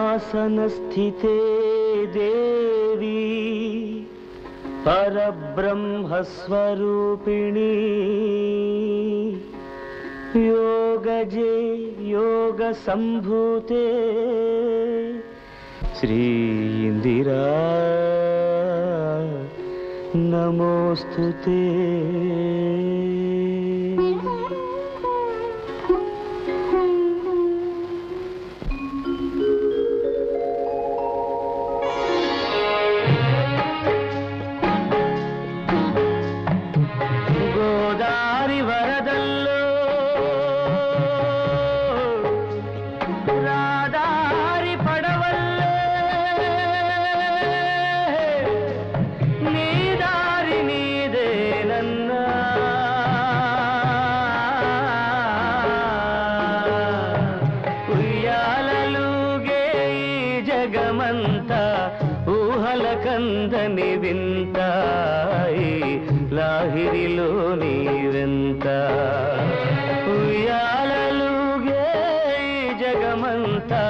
पद्मासनस्थिते देवी परब्रह्मस्वरूपिणी योगजे योगसम्भूते श्री इंदिरा नमोस्तुते। गोदारी वरदल्लो रादारी पडवल्ले नी दारी नीदे नन्ना उయ్యాలలుగే ఈ జగమంతా ఊహల కందని వింతాయి లాహిరిలో నీవెంత ఉయ్యాలలుగే ఈ జగమంతా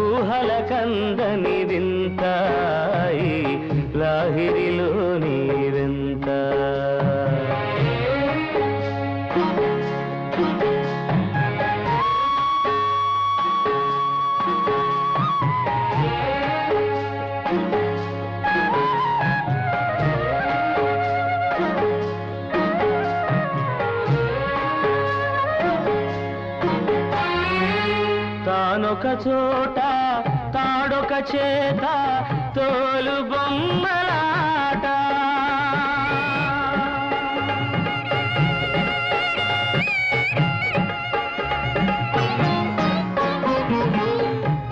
ఊహల కందని వింతాయి లాహిరిలో నీవెంత తానొక చోట తాడొక చేత తోలు బొమ్మలాట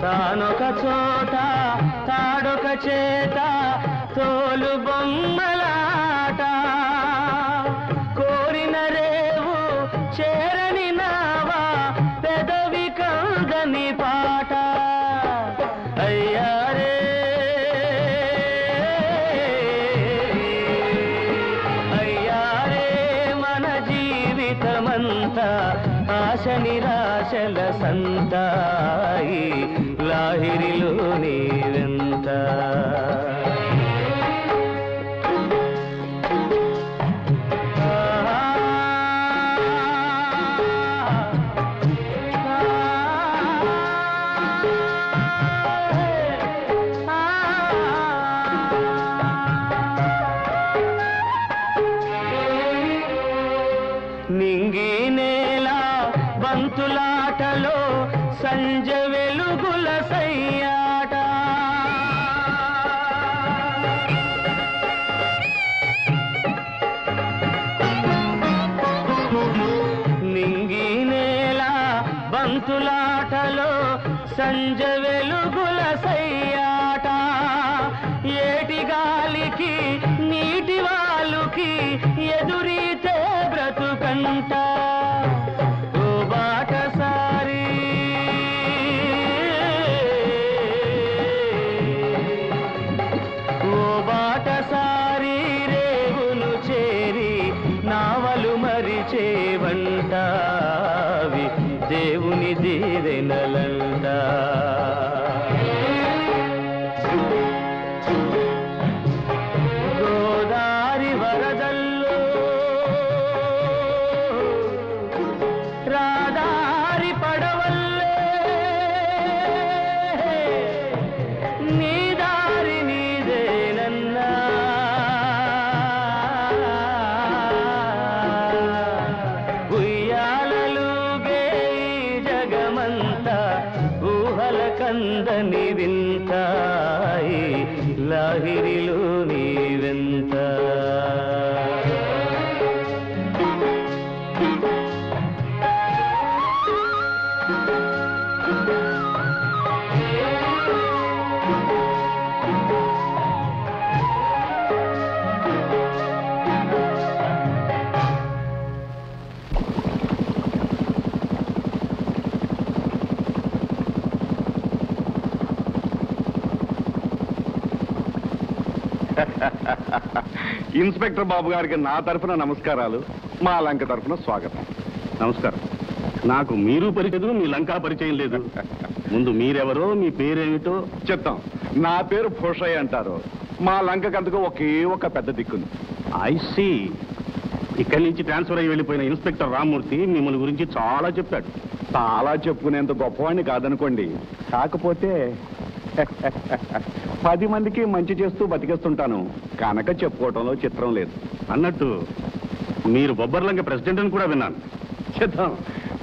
తానొక చోట తాడొక చేత తోలు బొమ్మలాట కోరిన రేవు చేరని నావా పెదవి కందని పాట అయ్యారే అయ్యారే మన జీవితమంతా ఆశ నిరాశల సంతాయి లాహిరిలో నీవెంత నింగి నేల బంతులాటలో సంజ వెలుగుల సయ్యాట నింగి నేల బంతులాటలో సంజ వెలుగుల సయ్యాట ఏటి గాలికి నీటి వాలుకి ఎదురీతే బ్రతుకంట ఓ బాటసారి ఓ బాటసారి రేవును చేరి నావలు మరిచేవంటావి దేవుని దీవెనలంట గోదారి వరదల్లో రాదారి పడవల్లే నీ దారి నీదేనన్నా ఉయ్యాలలుగే ఈ జగమంతా ఊహల కందని వింతాయి లాహిరిలో నీవెంత ఇన్స్పెక్టర్ బాబు గారికి నా తరఫున నమస్కారాలు, మా లంక తరఫున స్వాగతం. నమస్కారం. నాకు మీరు పరిచయం, మీ లంకా పరిచయం లేదు. ముందు మీరెవరో, మీ పేరేమిటో చెప్తాం. నా పేరు భూషయ్య అంటారు. మా లంకకంతకు ఒకే ఒక పెద్ద దిక్కుంది. ఐసి. ఇక్కడి నుంచి ట్రాన్స్ఫర్ అయ్యి వెళ్ళిపోయిన ఇన్స్పెక్టర్ రామ్మూర్తి మిమ్మల్ని గురించి చాలా చెప్పాడు. చాలా చెప్పుకునేంత గొప్పవాడిని కాదనుకోండి. కాకపోతే 10 మందికి మంచి చేస్తూ బతికేస్తుంటాను కనుక చెప్పుకోవటంలో చిత్రం లేదు. అన్నట్టు మీరు బొబ్బర్లంక ప్రెసిడెంట్ అని కూడా విన్నాను. చిత్తం.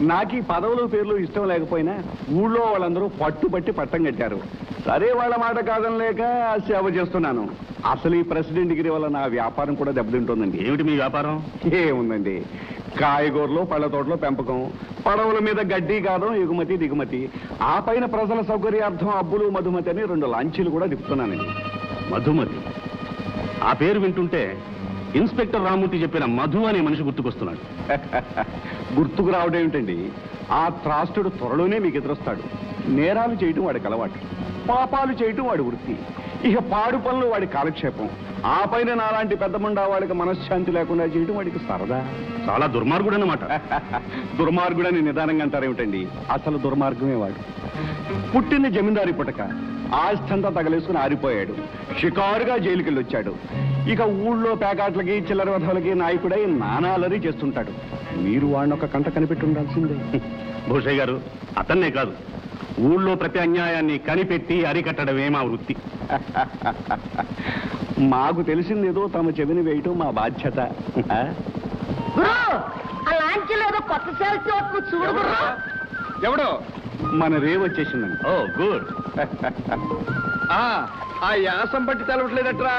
నాకు ఈ పదవులు పేర్లు ఇష్టం లేకపోయినా ఊళ్ళో వాళ్ళందరూ పట్టుబట్టి పట్టం కట్టారు. సరే, వాళ్ళ మాట కాదనలేక సేవ చేస్తున్నాను. అసలు ఈ ప్రెసిడెంట్ డిగ్రీ వల్ల నా వ్యాపారం కూడా దెబ్బతింటుందండి. ఏమిటి మీ వ్యాపారం? ఏముందండి, కాయగూరలు, పళ్ళ తోటలో పెంపకం, పడవల మీద గడ్డి కాదం, ఎగుమతి దిగుమతి. ఆ పైన ప్రజల సౌకర్యార్థం అబ్బులు మధుమతి అని 2 లాంచీలు కూడా తిప్పుతున్నానండి. మధుమతి. ఆ పేరు వింటుంటే ఇన్స్పెక్టర్ రామ్మూర్తి చెప్పిన మధు అనే మనిషి గుర్తుకొస్తున్నాడు. గుర్తుకు రావడం ఏమిటండి, ఆ త్రాష్టుడు త్వరలోనే మీకు ఎదురొస్తాడు. నేరాలు చేయటం వాడికి అలవాటు, పాపాలు చేయటం వాడి వృత్తి, ఇక పాడు పనులు వాడి కాలక్షేపం. ఆ పైన నాలాంటి పెద్ద ముండా వాడికి మనశ్శాంతి లేకుండా చేయటం వాడికి సరదా. చాలా దుర్మార్గుడు అన్నమాట. దుర్మార్గుడని నిదానంగా అంటారేమిటండి, అసలు దుర్మార్గమే వాడు. పుట్టిన జమీందారి పుటక, ఆస్థంతా తగలేసుకుని ఆరిపోయాడు. షికారుగా జైలుకెళ్ళి వచ్చాడు. ఇక ఊళ్ళో పేకాట్లకి చిల్లర వధవులకి నాయకుడై నానాలరీ చేస్తుంటాడు. మీరు వాడిని ఒక కంట కనిపెట్టి ఉండాల్సిందే. భూషయ్య గారు, అతన్నే కాదు, ఊళ్ళో ప్రతి అన్యాయాన్ని కనిపెట్టి అరికట్టడమే మా వృత్తి. మాకు తెలిసిందేదో తమ చెవిని వేయటం మా బాధ్యత. ఎవడో మన రేవు వచ్చేసిందండి. ఓ గుడ్. ఆ యాసం బట్టి తెలవట్లేదట్రా,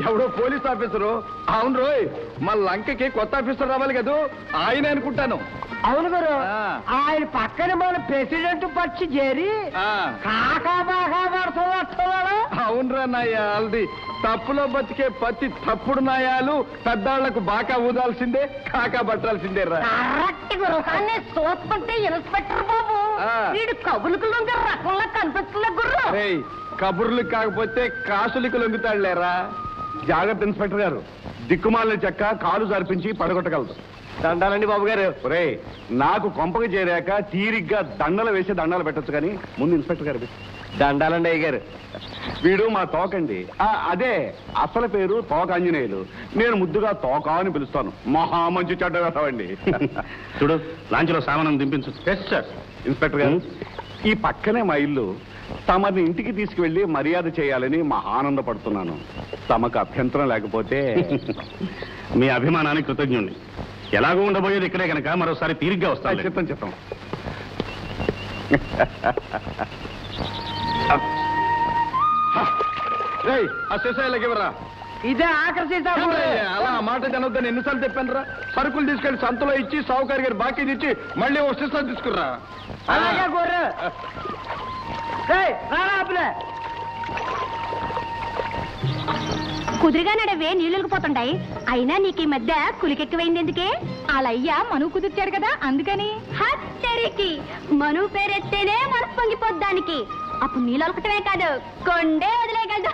ఎవడో పోలీస్ ఆఫీసరు. అవును రోయ్, మా లంకకి కొత్త ఆఫీసర్ రావాలి కదా, ఆయన అనుకుంటాను. అవును గురు, ఆయన పక్కన మన ప్రెసిడెంట్ పచ్చి చేరి కాకా బాగా పడుతున్నాడు. అవునరా నాయాలది, తప్పులో బతికే ప్రతి తప్పుడు నాయాలు పెద్దాళ్లకు బాకా ఊదాల్సిందే, కాకా పట్టాల్సిందే రా. కరెక్ట్ గురు, కానీ చూస్తుంటే ఇన్స్పెక్టర్ బాబు వీడు కబులుకు లొంగే రకంలా కనిపిస్తుంది గుర్రు. కబుర్లు కాకపోతే కాసులకు లొంగుతాడులేరా. జాగ్రత్త ఇన్స్పెక్టర్ గారు, దిక్కుమాలిన చెక్క కాలు జరిపించి పడగొట్టగలదు. దండాలండి బాబు గారు. ఒరే, నాకు కొంపకి చేరాక తీరిగ్గా దండలు వేసి దండాలు పెట్టచ్చు, కానీ ముందు ఇన్స్పెక్టర్ గారు దండాలండి అయ్య గారు. వీడు మా తోకండి. అదే అసలు పేరు తోక ఆంజనేయులు. నేను ముద్దుగా తోక అని పిలుస్తాను. మహా మంచి చెడ్డ వేస్తామండి. చూడు, లాంచ్లో సామానం దింపించు. Yes sir. ఇన్స్పెక్టర్ గారు, ఈ పక్కనే మా ఇల్లు. తమని ఇంటికి తీసుకువెళ్ళి మర్యాద చేయాలని మహా ఆనందపడుతున్నాను. తమకు అభ్యంతరం లేకపోతే. మీ అభిమానానికి కృతజ్ఞుణ్ణి. ఎలాగో ఉండబోయేది ఇక్కడే కనుక మరోసారి తీరిగ్గా వస్తాను. చెప్తాం. అశేషాలకివరా, ఇదే ఆకర్షి అలా మాట జనొద్దని ఎన్నిసార్లు చెప్పాను రా. సరుకులు తీసుకెళ్లి సంతలో ఇచ్చి సావుకారి గారు బాకీ ఇచ్చి మళ్ళీ వస్తేసారి తీసుకురా. అలాగే గొర్రె కుదురుగా నడవే నీళ్ళకి పోతుండాయి. అయినా నీకు ఈ మధ్య కులికెక్కువైంది ఎందుకే? అలయ్యా మనువు కుదిర్చాడు కదా, అందుకని. హత్తరికి మనువు పేరెత్తేనే మనసు పొంగిపోద్దానికి. అప్పుడు నీళ్ళొలకటమే కాదు, కొండే వదిలేయగలదు.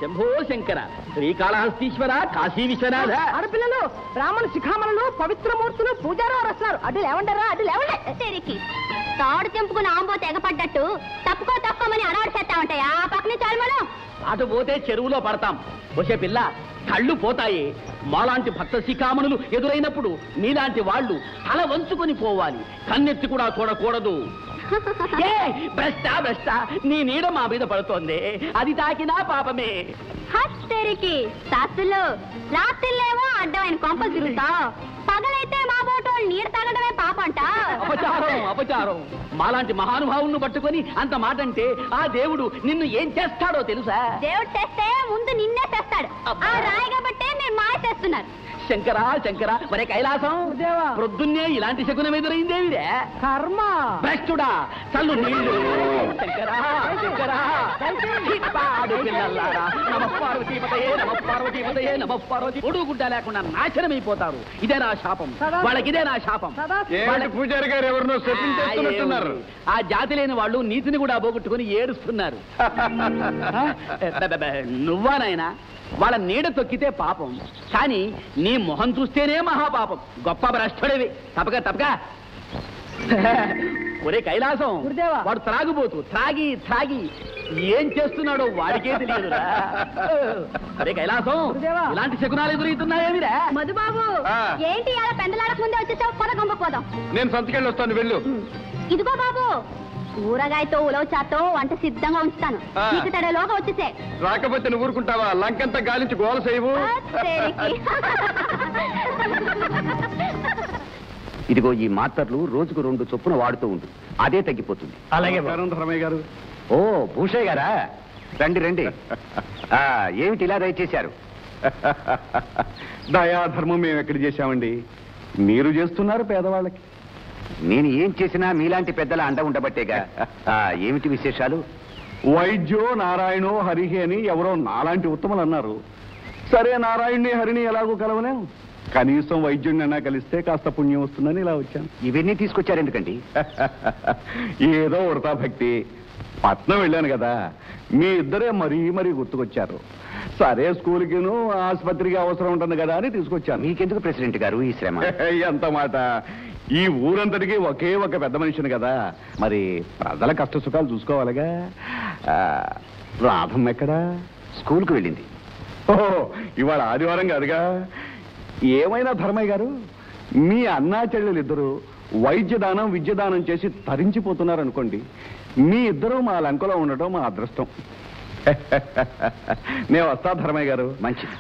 శంభో శంకర, శ్రీకాళహస్తీశ్వర, కాశీ విశ్వనాథ. ఆడపిల్లలు, బ్రాహ్మణ శిఖామణులు, పవిత్రమూర్తులు, పూజారావు వస్తున్నారు. అడ్డు లేవంటారా? అడ్డు లేవండి. తాడు తెంపుకుని ఆంబో తెగపడ్డట్టు తప్పుకోమని అనాడు చేస్తా ఉంటాయి. ఆ పక్కనే చాలు మనం. అటు పోతే చెరువులో పడతాం. వచ్చే పిల్ల, కళ్ళు పోతాయి. మాలాంటి భక్త శిఖామణులు ఎదురైనప్పుడు నీలాంటి వాళ్ళు తల వంచుకొని పోవాలి, కన్నెత్తి కూడా చూడకూడదు. భ్రష్ట నీ నీడ మా మీద పడుతోంది, అది తాకినా పాపమే. హస్తరికి శాస్త్రులు రాత్రిలేమో అడ్డమైన కొంపలు తిరుగుతావు, పగలైతే మా బోటోళ్ళు నీరు తాగడమే పాపంట. అపచారం. మాలాంటి మహానుభావులను పట్టుకొని అంత మాట అంటే ఆ దేవుడు నిన్ను ఏం చేస్తాడో తెలుసా? దేవుడు చేస్తే ముందు నిన్నే చేస్తాడు. ఆ రాయి కాబట్టే మీరు మాయ చేస్తున్నారు. శంకర మరే కైలాసం ప్రొద్దున్నే ఇలాంటి శకునం ఎదురైందేవిరే. కర్మ భ్రష్టుడా, చల్లు నీళ్లు. ఒడుగుడ్డ లేకుండా నాశనమైపోతారు. ఇదే నా శాపం, వాళ్ళకిదే నా శాపం. పూజారి గారు ఎవరినో చెప్తున్నారు. ఆ జాతి లేని వాళ్ళు నీతిని కూడా పోగొట్టుకుని ఏడుస్తున్నారు. నువ్వా నాయనా? వాళ్ళ నీడ తొక్కితే పాపం, కానీ నీ మొహం చూస్తేనే మహాపాపం. గొప్ప భ్రష్టుడివి. తప్పక ఒరే కైలాసం, వాడు త్రాగుబోతు, త్రాగి త్రాగి ఏం చేస్తున్నాడో వాడికే తెలియదురా. ఒరే కైలాసం, ఇలాంటి శకునాలు ఎదురవుతున్నాయేమిరా? మధుబాబు, ఏంటి అలా పెందలాడక ముందే వచ్చేసావు? పొద గొంపపోదాం. నేను సంతకెళ్ళి వస్తాను, వెళ్ళు. ఇదిగో బాబు, ఊరగాయతో ఉలవచాతో వంట సిద్ధంగా ఉంచుతాను. చీకటలోగా వచ్చేసే. రాకపోతే నువ్వు ఊరుకుంటావా? లంకంతా గాలించి గోల చేయవు. ఇదిగో ఈ మాత్రలు రోజుకు 2 చొప్పున వాడుతూ ఉండు, అదే తగ్గిపోతుంది. అలాగే ధర్మయ్య గారు. ఓ భూషయ్య గారా, రండి రండి. ఏమిటి ఇలా దయచేశారు? దయాధర్మం మేము ఎక్కడ చేశామండి, మీరు చేస్తున్నారు పేదవాళ్ళకి. నేను ఏం చేసినా మీలాంటి పెద్దల అండ ఉండబట్టేగా. ఏమిటి విశేషాలు? వైద్యో నారాయణో హరిహి అని ఎవరో నాలాంటి ఉత్తములు అన్నారు. సరే, నారాయణ్ణి హరిని ఎలాగో కలవలేం, కనీసం వైద్యుడిని అన్నా కలిస్తే కాస్త పుణ్యం వస్తుందని ఇలా వచ్చాను. ఇవన్నీ తీసుకొచ్చారు ఎందుకండి? ఏదో వృతా భక్తి. పట్నం వెళ్ళాను కదా, మీ ఇద్దరే మరీ గుర్తుకొచ్చారు. సరే, స్కూల్కిను ఆసుపత్రికి అవసరం ఉంటుంది కదా అని తీసుకొచ్చాను. మీకెందుకు ప్రెసిడెంట్ గారు ఈ శ్రమ? ఎంత మాట! ఈ ఊరంతటికి ఒకే ఒక పెద్ద మనిషిని కదా, మరి ప్రజల కష్ట సుఖాలు చూసుకోవాలిగా. రాధమ్మ ఎక్కడా? స్కూల్కి వెళ్ళింది. ఓహో, ఇవాళ ఆదివారం కాదుగా. ఏమైనా ధర్మయ్య గారు, మీ అన్నా చెల్లెలిద్దరూ వైద్యదానం విద్యదానం చేసి తరించిపోతున్నారు అనుకోండి. మీ ఇద్దరూ మా లంకలో ఉండటం మా అదృష్టం. నేను వస్తా ధర్మయ్య గారు. మంచిది.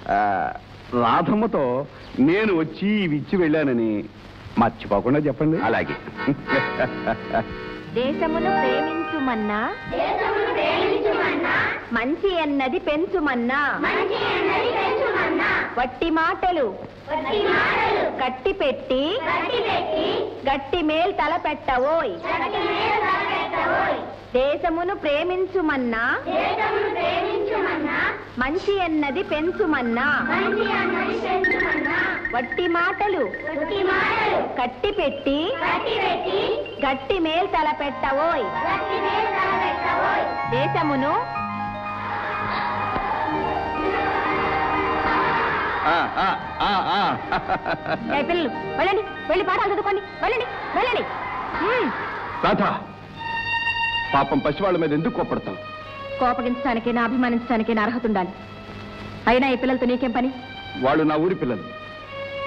రాధమ్మతో నేను వచ్చి ఇవి ఇచ్చి వెళ్ళానని మర్చిపోకుండా చెప్పండి. అలాగే. దేశమును ప్రేమించుమన్నా, మంచి అన్నది పెంచుమన్నా, వట్టి మాటలు కట్టి పెట్టి గట్టి మేల్ తల పెట్టవోయ్. దేశమును ప్రేమించుమన్నా, మంచి అన్నది పెంచుమన్నా, వట్టి మాటలు కట్టి పెట్టి గట్టి మేల్ తల పెట్టవోయ్. దేశమును పిల్లలు వెళ్ళండి, వెళ్ళి పాఠాలు చదువుకోండి. వెళ్ళండి వెళ్ళండి. రాధ, పాపం పసివాళ్ళ మీద ఎందుకు కోపడతాం? కోపగించడానికి నా అభిమానించడానికి నా అర్హత ఉండాలి. అయినా ఈ పిల్లలతో నీకేం పని? వాళ్ళు నా ఊరి పిల్లలు,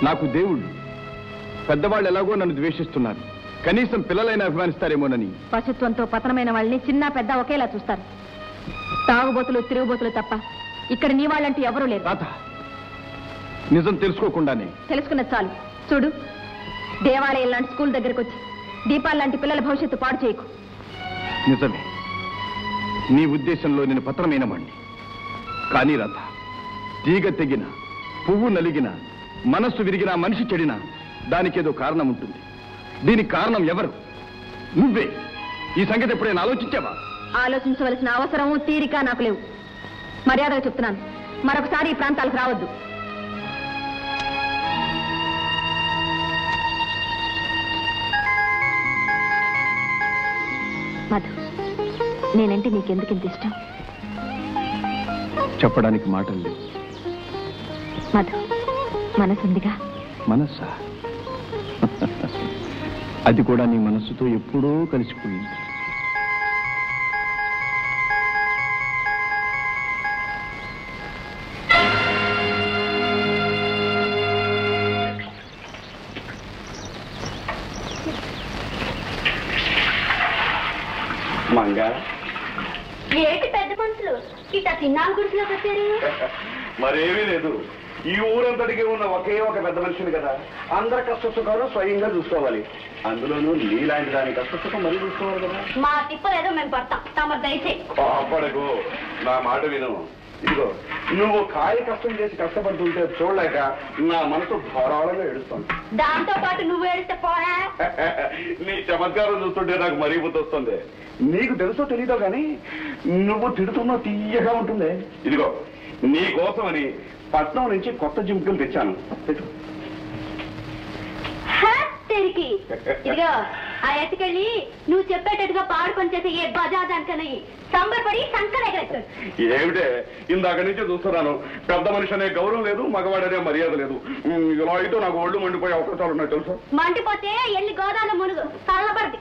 నాకు దేవుళ్ళు. పెద్దవాళ్ళు ఎలాగో నన్ను ద్వేషిస్తున్నారు, కనీసం పిల్లలైనా అభిమానిస్తారేమోనని. పశుత్వంతో పతనమైన వాళ్ళని చిన్న పెద్ద ఒకేలా చూస్తారు. తాగుబోతులు తిరుగుబోతులు తప్ప ఇక్కడ నీ వాళ్ళంటూ ఎవరూ లేరు. రాధ, నిజం తెలుసుకోకుండానే. తెలుసుకున్నది చాలు. చూడు, దేవాలయం లాంటి స్కూల్ దగ్గరకు వచ్చి దీపాలు లాంటి పిల్లల భవిష్యత్తు పాడు చేయకు. నిజమే, నీ ఉద్దేశంలో నేను పత్రమైన వాణ్ణి. కానీ రాధ, తీగ తెగిన, పువ్వు నలిగిన, మనస్సు విరిగిన, మనిషి చెడిన, దానికేదో కారణం ఉంటుంది. దీనికి కారణం ఎవరు? నువ్వే. ఈ సంగతి ఎప్పుడైనా ఆలోచించావా? ఆలోచించవలసిన అవసరము తీరిక నాకు లేవు. మర్యాదగా చెప్తున్నాను, మరొకసారి ఈ ప్రాంతాలకు రావద్దు. మధు, నేనంటే నీకెందుకు ఇంత ఇష్టం? చెప్పడానికి మాటలు లేవు. మధు, మనసుందిగా. మనస్సా? అది కూడా నీ మనస్సుతో ఎప్పుడూ కలిసిపోయింది. మంగా, ఏంటి పెద్ద మనుషులు ఇట్లా తిన్నాను గుడిలో పెట్టారు? మరేమీ లేదు. ఈ ఊరంతటికి ఉన్న ఒకే ఒక పెద్ద మనిషిని కదా, అందరి కష్ట సుఖాలు స్వయంగా చూసుకోవాలి. అందులోనూ నీలాంటి దాని కష్ట సుఖం మరీ చూసుకోవాలి కదా. మా తిప్పలేదో మేము పడతాం, తమ దయచే. అప్పడకు నా మాట విను. ఇదిగో, నువ్వు కాయ కష్టం చేసి కష్టపడుతుంటే చూడలేక నా మనసు ధారాళంగా ఏడుస్తాను. దాంతో పాటు నువ్వు ఏడిస్తే పోరా? నీ చమత్కారం చూస్తుంటే నాకు మరీ గుర్తొస్తుంది. నీకు తెలుసో తెలీదో కానీ నువ్వు తిడుతున్నా తీయగా ఉంటుంది. ఇదిగో, నీ కోసమని పట్నం నుంచి కొత్త జింకలు తెచ్చాను. ఇదిగో, ఆ ఎత్తుకెళ్ళి నువ్వు చెప్పేటట్టుగా పాడుకొని చేసే ఏ బజాదానికని సంబరపడి సంకరెగరేస్తాడు. ఏమిటే ఇందాక నుంచి చూస్తున్నాను, పెద్ద మనిషి అనే గౌరవం లేదు, మగవాడనే మర్యాద లేదు. ఇలా అయితే నాకు ఒళ్ళు మండిపోయే అవకాశాలు ఉన్నాయి తెలుసా? మండిపోతే ఎల్లి గోదాలో మునుగు చల్లబడి.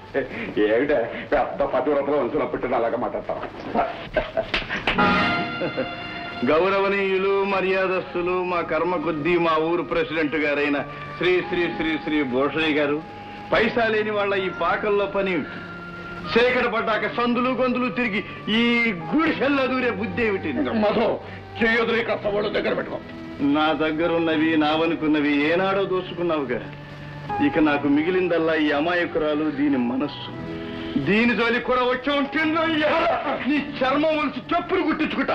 ఏమిటే పెద్ద పతివ్రతలో వంశంలో పుట్టిన అలాగా మాట్లాడతాం. గౌరవనీయులు మర్యాదస్తులు మా కర్మ కొద్దీ మా ఊరు ప్రెసిడెంట్ గారైన శ్రీ శ్రీ శ్రీ శ్రీ భూషణయ్య గారు, పైసా లేని వాళ్ళ ఈ పాకల్లో పని సేకర పడ్డాక సందులు గొంతులు తిరిగి ఈ గుడిసెల్లో దూరే బుద్ధి ఏమిటి? మధు చేయదులే కష్టవాళ్ళు దగ్గర పెట్టుకో. నా దగ్గరున్నవి నావనుకున్నవి ఏనాడో దోసుకున్నావుగా. ఇక నాకు మిగిలిందల్లా ఈ అమాయకురాలు, దీని మనస్సు. దీని జోలి కూడా వచ్చి ఉంటే నీ చర్మం వలిసి చెప్పులు గుట్టించుకుంటా.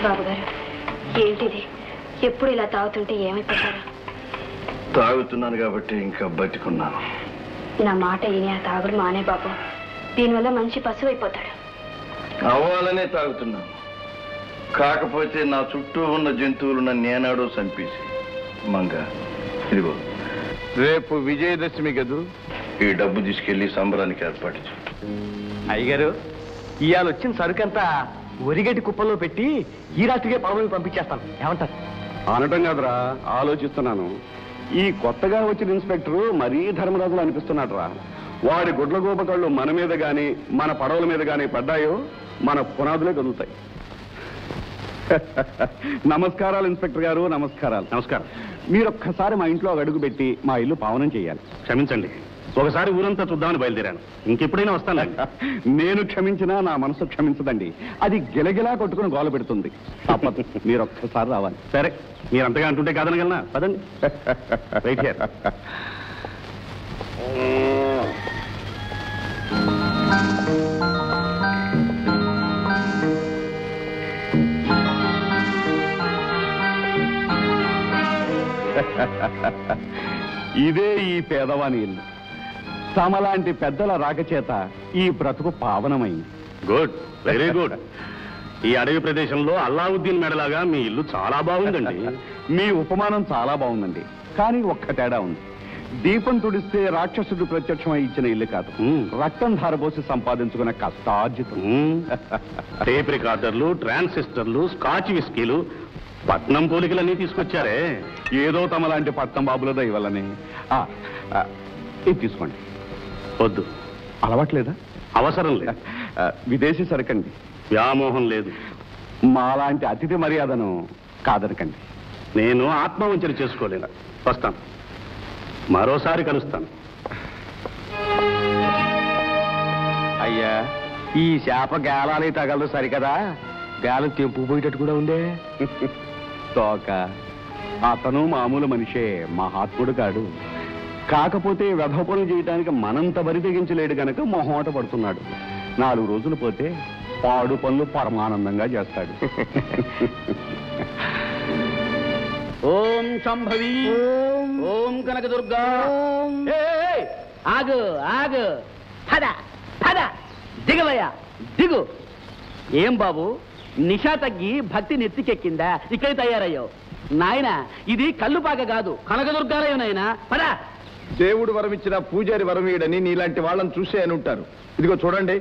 బాబు గారు, ఏంటిది? ఎప్పుడు ఇలా తాగుతుంటే ఏమైపోతారు? తాగుతున్నాను కాబట్టి ఇంకా బతికున్నాను. నా మాట ఈయన ఆ తాగుడు మానే బాబు. దీనివల్ల మనిషి పశువు అయిపోతాడు. అవ్వాలనే తాగుతున్నాను. కాకపోతే నా చుట్టూ ఉన్న జంతువులు నన్ను ఏనాడో చంపేసి. మంగ, ఇదిగో రేపు విజయదశమి గదు. ఈ డబ్బు తీసుకెళ్లి సంబరానికి ఏర్పాటు చేయి. అయ్యగారు, ఇవాళ వచ్చిన సరుకంతా ఒరిగటి కుప్పల్లో పెట్టి ఈ రాత్రికే పొలం పంపించేస్తాను. ఏమంటారు? అనటం కాదురా, ఆలోచిస్తున్నాను. ఈ కొత్తగా వచ్చిన ఇన్స్పెక్టర్ మరీ ధర్మరాజులు అనిపిస్తున్నాడు రా. వాడి గుడ్ల గోపకళ్ళు మన మీద గాని మన పడవల మీద గాని పడ్డాయో మన పునాదులే కదులుతాయి. నమస్కారాలు ఇన్స్పెక్టర్ గారు. నమస్కారాలు. నమస్కారం. మీరొక్కసారి మా ఇంట్లో అడుగు పెట్టి మా ఇల్లు పావనం చేయాలి. క్షమించండి, ఒకసారి ఊరంతా చూద్దామని బయలుదేరాను. ఇంకెప్పుడైనా వస్తానండి. నేను క్షమించినా నా మనసు క్షమించదండి. అది గిలగిలా కొట్టుకుని గోల పెడుతుంది. తప్పదు, మీరొక్కసారి రావాలి. సరే, మీరంతగా అంటుంటే కాదనగలనా? పదండి. Right here. ఇదే ఈ పేదవాని ఇల్లు. తమలాంటి పెద్దల రాకచేత ఈ బ్రతుకు పావనమైంది. Good, very good. ఈ అడవి ప్రదేశంలో అల్లావుద్దీన్ మెడలాగా మీ ఇల్లు చాలా బాగుందండి. మీ ఉపమానం చాలా బాగుందండి. కానీ ఒక్క తేడా ఉంది. దీపం తుడిస్తే రాక్షసుడు ప్రత్యక్షమై ఇచ్చిన ఇల్లు కాదు, రక్తం ధారపోసి సంపాదించుకున్న కష్టార్జితం. టేప్ రికార్డర్లు, ట్రాన్సిస్టర్లు, స్కాచ్ విస్కీలు, పట్నం పోలికలన్నీ తీసుకొచ్చారే. ఏదో తమలాంటి పట్నం బాబుల దయవల్లనే. ఇది తీసుకోండి. వద్దు, అలవాట్లేదా? అవసరం లేదు. విదేశీ సరకండి, వ్యామోహం లేదు. మాలాంటి అతిథి మర్యాదను కాదనకండి. నేను ఆత్మవంచన చేసుకోలేను. వస్తాను, మరోసారి కలుస్తాను. అయ్యా, ఈ చేప గాలాలి తగలదు సరికదా? గాలం తెంపు పోయేటట్టు కూడా ఉందే. తోక, అతను మామూలు మనిషే, మహాత్ముడు కాడు. కాకపోతే వెధ పనులు చేయడానికి మనంత బరి తెగించలేడు గనక మొహమాట పడుతున్నాడు. 4 రోజులు పోతే పాడు పనులు పరమానందంగా చేస్తాడు. ఓం సంభవి, ఓం కనకదుర్గా. ఏయ్, ఆగు ఆగు, పద పద, దిగవయ్యా దిగు. ఏం బాబు, నిషా తగ్గి భక్తి నెత్తికెక్కిందా? ఇక్కడ తయారయ్యావు నాయన. ఇది కల్లుపాక కాదు, కనకదుర్గాలయం నాయన. పద. దేవుడు వరం ఇచ్చిన పూజారి వరమీయుడని నీలాంటి వాళ్ళని చూసే అని ఉంటారు. ఇదిగో చూడండి,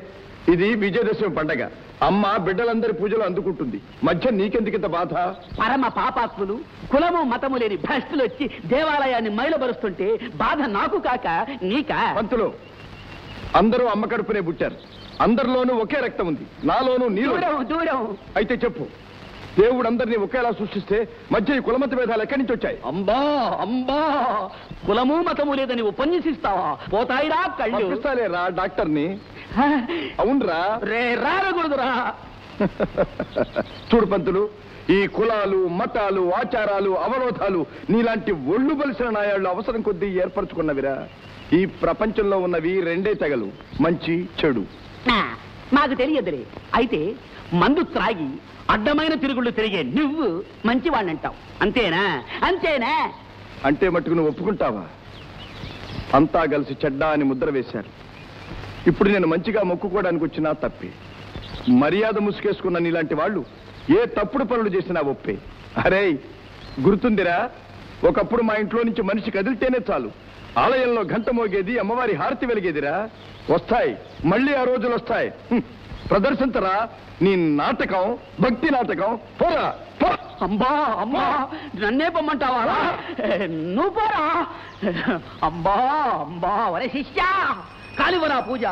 ఇది విజయదశమి పండగ. అమ్మ బిడ్డలందరి పూజలు అందుకుంటుంది. మధ్య నీకెందుకింత బాధ? పరమ పాపాత్ములు, కులము మతము లేని భ్రష్టులు వచ్చి దేవాలయాన్ని మైలబరుస్తుంటే బాధ నాకు కాక నీకా? పంతులు, అందరూ అమ్మ కడుపునే పుట్టారు. అందరిలోనూ ఒకే రక్తం ఉంది. నాలోనూ నీలో. దూరం. అయితే చెప్పు, దేవుడు అందరినీ ఒకేలా సృష్టిస్తే మధ్య ఈ కులమత భేదాలు ఎక్కడి నుంచి వచ్చాయి? అంబా అంబా, కులము మతము లేదని ఉపన్యసిస్తావా? పోతాయిరా కళ్ళు. పంపిస్తాలేరా డాక్టర్ని? అవునరా. రే రారకూడదురా. చూడు పంతులు, ఈ కులాలు మతాలు ఆచారాలు అవరోధాలు నీలాంటి ఒళ్ళు బలిసిన నాయాళ్ళు అవసరం కొద్దీ ఏర్పరచుకున్నవిరా. ఈ ప్రపంచంలో ఉన్నవి 2 తెగలు, మంచి చెడు. మాకు తెలియదులే. అయితే మందు త్రాగి అడ్డమైన తిరుగుళ్ళు తిరిగే నువ్వు మంచివాణ్ణంటావు, అంతేనా? అంతేనా? అంటే మట్టుకు నువ్వు ఒప్పుకుంటావా? అంతా కలిసి చెడ్డ అని ముద్ర వేశారు. ఇప్పుడు నేను మంచిగా మొక్కుకోవడానికి వచ్చినా తప్పే. మర్యాద ముసుకేసుకున్న నీలాంటి వాళ్ళు ఏ తప్పుడు పనులు చేసినా ఒప్పే. అరే గుర్తుందిరా, ఒకప్పుడు మా ఇంట్లో నుంచి మనిషి కదిలితేనే చాలు ఆలయంలో గంట మోగేది, అమ్మవారి హారతి వెలిగేదిరా. వస్తాయి, మళ్ళీ ఆ రోజులు వస్తాయి. ప్రదర్శించరా నీ నాటకం, భక్తి నాటకం. పోరా పో. అమ్మా అమ్మా, నన్నే పొమ్మంటావా? నువ్వు పోరా. అమ్మా అమ్మా, వరే శిష్య, కాలివరా పూజ.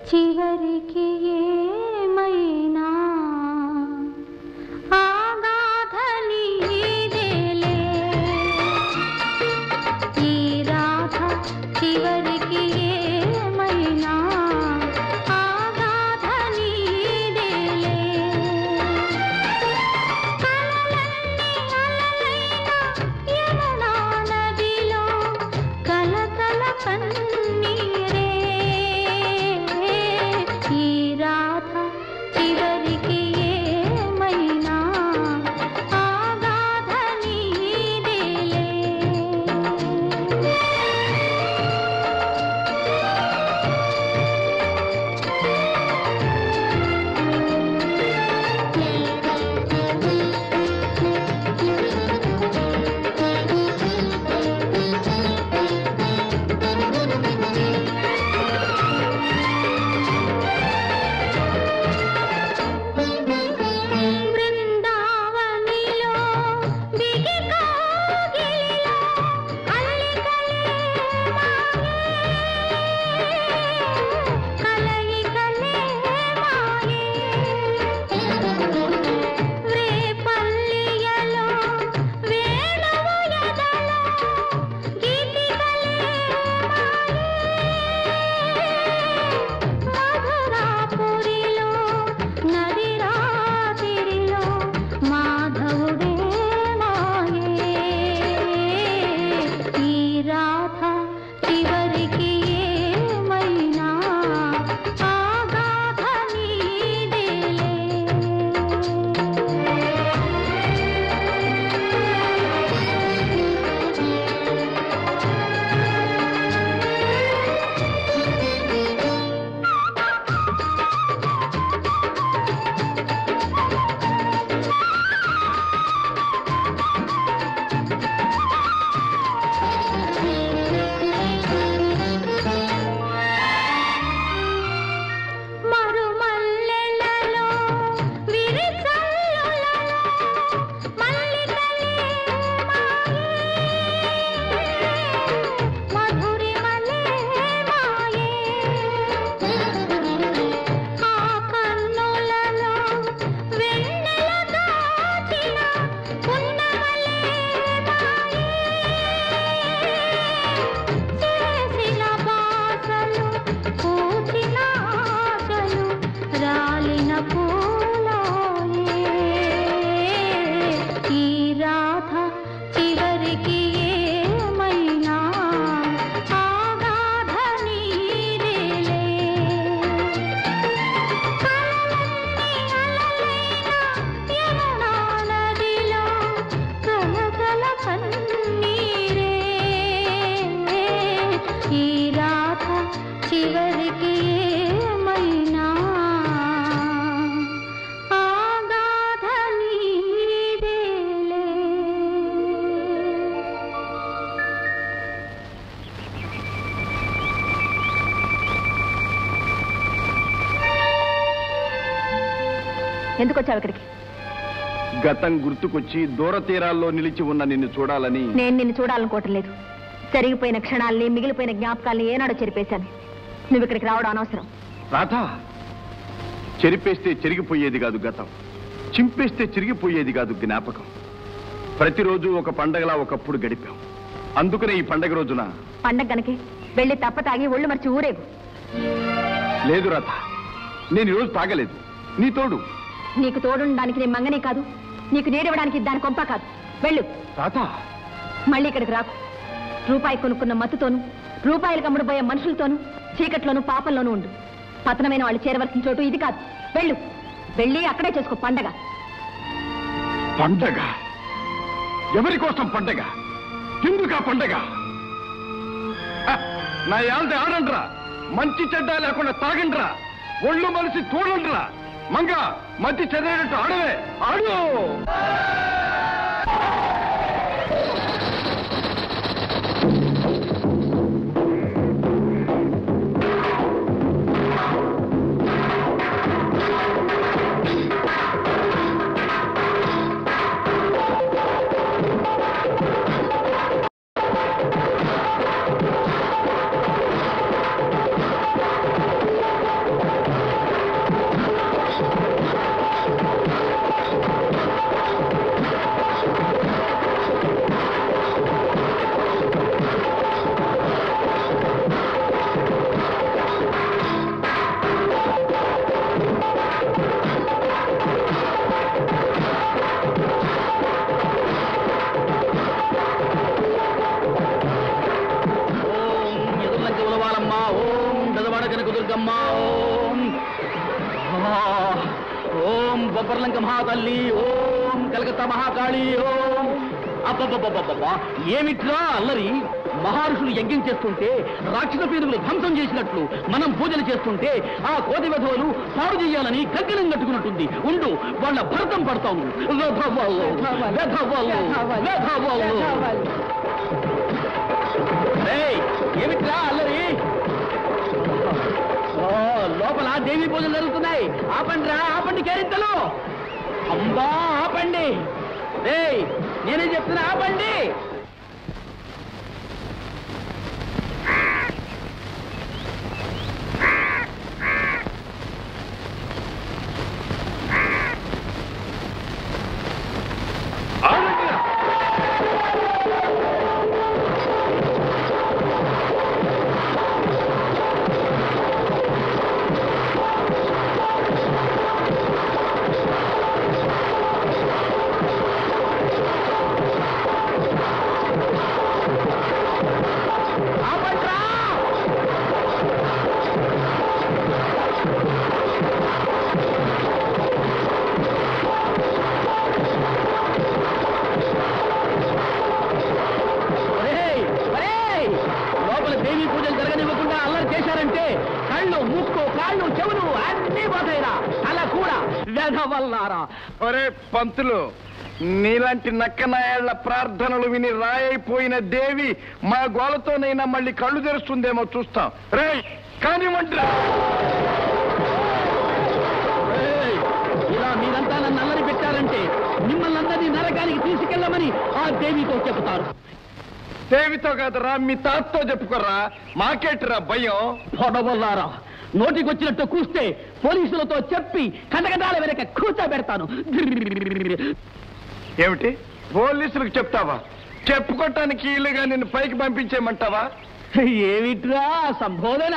చివరికి ఏమైనా ఆగాధ నీదేలే. ఈ రాధ చివరికి ఏమైనా ఆగాధ నీదేలే. కలలన్నీ అలలైన యమునా నదిలో కలకల కన్నీరే. ఈ రాధ చివరికి ఏమైనా ఆగాధ నీదేలే. బృందావనిలో దిగి కోగిలిలో అల్లికలే మాయే, కలయికలే మాయే. రేపల్లియలో వేణువు ఎదలో గీతికలే మాయే. మధురాపురిలో నది రాత్రిలో మాధవుడే మాయే. ఈ రాధ చివరికి ఏమైనా ఆగాధ నీదేలే. మరుమల్లెలలో విరిసల్లులలో మల్లికలే మాయే, మధురిమలే మాయే. ఆ కన్నులలో వెన్నెల దాచిన పున్నమలే మాయే. చేసిన బాసలు పూచిన ఆశలు రాలిన పూలాయే. ఈ రాధ చివరికి ఏమైనా ఆగాధ నీదేలే. కలలన్నీ అలలైన యమునా నదిలో కలకల కన్నీరే. ఈ రాధ చివరికి ఏమైనా ఆగాధ నీదేలే. ఎందుకు వచ్చావు ఇక్కడికి? గతం గుర్తుకొచ్చి దూర తీరాల్లో నిలిచి ఉన్న నిన్ను చూడాలని. నేను నిన్ను చూడాలనుకోవటం లేదు. జరిగిపోయిన క్షణాల్ని, మిగిలిపోయిన జ్ఞాపకాల్ని ఏనాడో చెరిపేశాను. నువ్వు ఇక్కడికి రావడం అనవసరం. రాధా, చెరిపేస్తే చెరిగిపోయేది కాదు గతం, చింపేస్తే చిరిగిపోయేది కాదు జ్ఞాపకం. ప్రతిరోజు ఒక పండగలా ఒకప్పుడు గడిపాం. అందుకనే ఈ పండగ రోజున పండగ గనకే వెళ్ళి తప్ప తాగి ఒళ్ళు మర్చి ఊరేగు. లేదు రాధ, నేను ఈరోజు తాగలేదు. నీ తోడు. నీకు తోడుండడానికి నేను మంగనే కాదు, నీకు నీడివ్వడానికి దాని కొంప కాదు. వెళ్ళు. తాత మళ్ళీ ఇక్కడికి రాకు. రూపాయి కొనుక్కున్న మత్తుతోనూ, రూపాయలు కమ్ముడుపోయే మనుషులతోనూ, చీకట్లోనూ పాపంలోనూ ఉండు. పతనమైన వాళ్ళు చేరవలసిన చోటు ఇది కాదు. వెళ్ళు. వెళ్ళి అక్కడే చేసుకో పండగ. పండగ? ఎవరి కోసం పండగ? ఎందుకా పండగ? నా యాల్ది ఆడండ్రా, మంచి చెడ్డ లేకుండా తాగండ్రా, ఒళ్ళు మలిసి తోడండ్రా. మంగ మధ్య చదివేటట్టు ఆడవే, ఆడు. ఓం బొబ్బర్లంక మహాతల్లి, ఓం కలకత్తా మహాకాళి, ఓం. అబ్బబ్బబ్బబ్బబ్బా, ఏమిట్రా అల్లరి? మహర్షులు యజ్ఞం చేస్తుంటే, రాక్షస పీనుగులు ధ్వంసం చేసినట్లు మనం పూజలు చేస్తుంటే ఆ కోటి వెధవలు పాడు చేయాలని కంకణం కట్టుకున్నట్టుంది. ఉండు, వాళ్ళ భరతం పడతాము. ఏమిట్రా అల్లరి? లోపల దేవి పూజలు జరుగుతున్నాయి. ఆపండి రా, ఆపండి కేరింతలు. అంబా ఆపండి. నేనే చెప్తున్నా, ఆపండి. ఒరే పంతులు, నీలాంటి నక్కనాయాళ్ల ప్రార్థనలు విని రాయైపోయిన దేవి మా గోలతోనైనా మళ్ళీ కళ్ళు తెరుస్తుందేమో చూస్తాం. రే కానివ్వండి. ఇలా మీరంతా నన్ను అల్లరి పెట్టారంటే మిమ్మల్ని అందరినీ నరకానికి తీసుకెళ్ళమని ఆ దేవితో చెప్తారు. దేవితో కాదురా, మీ తాతతో చెప్పుకోరా. మాకేట్రా భయం? పొడవల్లారా, నోటికొచ్చినట్టు కూస్తే పోలీసులతో చెప్పి కంటకటాల వెనక కూర్చోబెడతాను. ఏమిటి, పోలీసులకు చెప్తావా? చెప్పుకోవటానికి ఇల్లుగా నిన్ను పైకి పంపించేయమంటావా? ఏమిట్రా సంబోధన?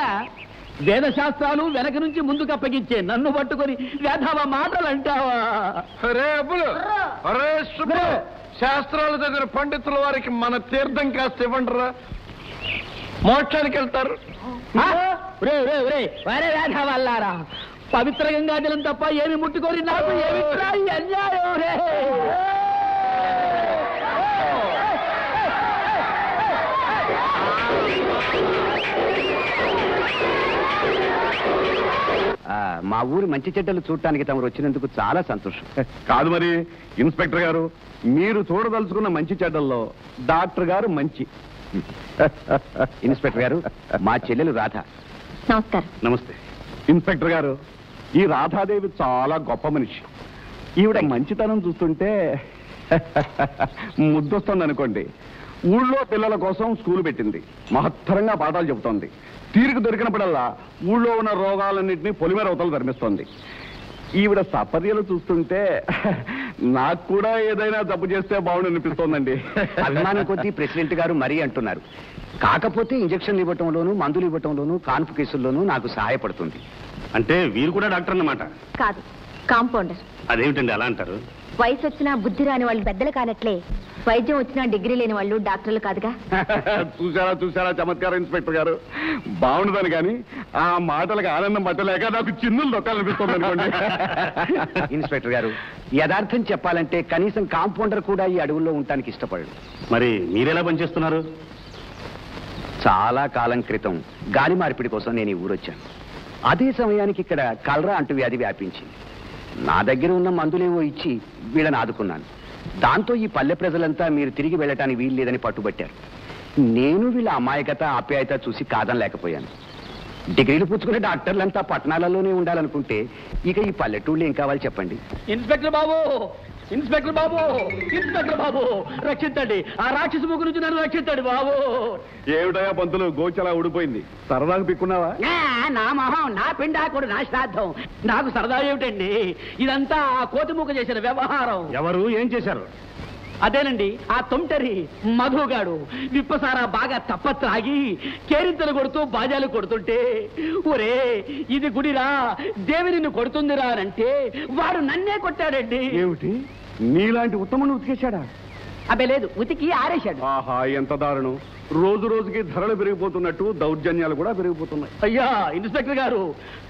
వేదశాస్త్రాలు వెనక నుంచి ముందుకు అప్పగించే నన్ను పట్టుకొని వేధవ మాటలు అంటావా? రే అబ్బులు, అరే శుభ్ర, శాస్త్రాలు చదివిన పండితుల వారికి మన తీర్థం కాస్త ఇవ్వండిరా, మోక్షానికి వెళ్తారు. వేధవల్లారా, పవిత్ర గంగా జలం తప్ప ఏమి ముట్టుకొని నాకు ఏమిట్రా ఈ అన్యాయం? రే మా ఊరి మంచి చెడ్డలు చూడటానికి తమరు వచ్చినందుకు చాలా సంతోషం. కాదు మరి ఇన్స్పెక్టర్ గారు, మీరు చూడదలుచుకున్న మంచి చెడ్డల్లో డాక్టర్ గారు మంచి. ఇన్స్పెక్టర్ గారు, మా చెల్లెలు రాధ. నమస్కారం. నమస్తే. ఇన్స్పెక్టర్ గారు, ఈ రాధాదేవి చాలా గొప్ప మనిషి. ఈవిడ మంచితనం చూస్తుంటే ముద్దొస్తుంది అనుకోండి. ఊళ్ళో పిల్లల కోసం స్కూల్ పెట్టింది, మహత్తరంగా పాఠాలు చెబుతోంది. తీరిక దొరికినప్పుడల్లా ఊళ్ళో ఉన్న రోగాలన్నింటినీ పొలిమేర అవతలు ధర్మిస్తోంది. ఈవిడ సపర్యలు చూస్తుంటే నాకు కూడా ఏదైనా తప్పు చేస్తే బాగుండు అనిపిస్తోందండి. అభిమానం కొద్దీ ప్రెసిడెంట్ గారు మరీ అంటున్నారు. కాకపోతే ఇంజక్షన్లు ఇవ్వటంలోనూ, మందులు ఇవ్వటంలోనూ, కాన్పు కేసుల్లోనూ నాకు సహాయపడుతుంది. అంటే వీరు కూడా డాక్టర్ అన్నమాట? కాదు, కాంపౌండర్. అదేమిటండి అలా అంటారు? వయసు వచ్చినా బుద్ధి రాని వాళ్ళు పెద్దలు కానట్లే వైద్యం వచ్చినా డిగ్రీ లేని వాళ్ళు డాక్టర్లు కాదుగా. చూసారా చమత్కారం ఇన్స్పెక్టర్ గారు. బాగుండదని కానీ ఆ మాటలకు ఆనందం పట్టలేక నాకు చిన్నులు దొక్కాలనిపిస్తుంది అనుకోండి. ఇన్స్పెక్టర్ గారు, యథార్థం చెప్పాలంటే కనీసం కాంపౌండర్ కూడా ఈ అడవుల్లో ఉండటానికి ఇష్టపడడు. మరి మీరెలా పనిచేస్తున్నారు? చాలా కాలం క్రితం గాలి మార్పిడి కోసం నేను ఈ ఊరొచ్చాను. అదే సమయానికి ఇక్కడ కలరా అంటువ్యాధి వ్యాపించింది. నా దగ్గర ఉన్న మందులేవో ఇచ్చి వీళ్ళని ఆదుకున్నాను. దాంతో ఈ పల్లె ప్రజలంతా మీరు తిరిగి వెళ్ళటానికి వీలు లేదని పట్టుబట్టారు. నేను వీళ్ళ అమాయకత ఆప్యాయత చూసి కాదనలేకపోయాను. డిగ్రీలు పుచ్చుకునే డాక్టర్లంతా పట్టణాలలోనే ఉండాలనుకుంటే ఇక ఈ పల్లెటూళ్ళు ఏం కావాలి చెప్పండి. ఇన్స్పెక్టర్ బాబు, ఇన్స్పెక్టర్ బాబు, ఇన్స్పెక్టర్ బాబు, రక్షించండి. ఆ రాక్షసు ముగ్గు నుంచి నన్ను రక్షించండి బాబు. ఏమిటయా పంతులు, గోచలా ఊడిపోయింది. సరదాకు పిక్కున్నావా? నా మొహం, నా పిండాకుడు, నా శ్రాద్ధం. నాకు సరదా ఏమిటండి? ఇదంతా ఆ కోతిమూక చేసిన వ్యవహారం. ఎవరు ఏం చేశారు? అదేనండి, ఆ తొంటరి మధుగాడు విప్పసారా బాగా తప్పత్రాగి కేరింతలు కొడుతూ బాజాలు కొడుతుంటే, ఒరే ఇది గుడిరా, దేవి నిన్ను కొడుతుందిరా అంటే వాడు నన్నే కొట్టాడండి. ఏమిటి, నీలాంటి ఉత్తమను ఉతికేశాడా? అబ్బే లేదు, ఉతికి ఆరేశాడు. ఆహా, ఎంత దారుణం. రోజు రోజుకి ధరలు పెరిగిపోతున్నట్టు దౌర్జన్యాలు కూడా పెరిగిపోతున్నాయి. అయ్యా ఇన్స్పెక్టర్ గారు,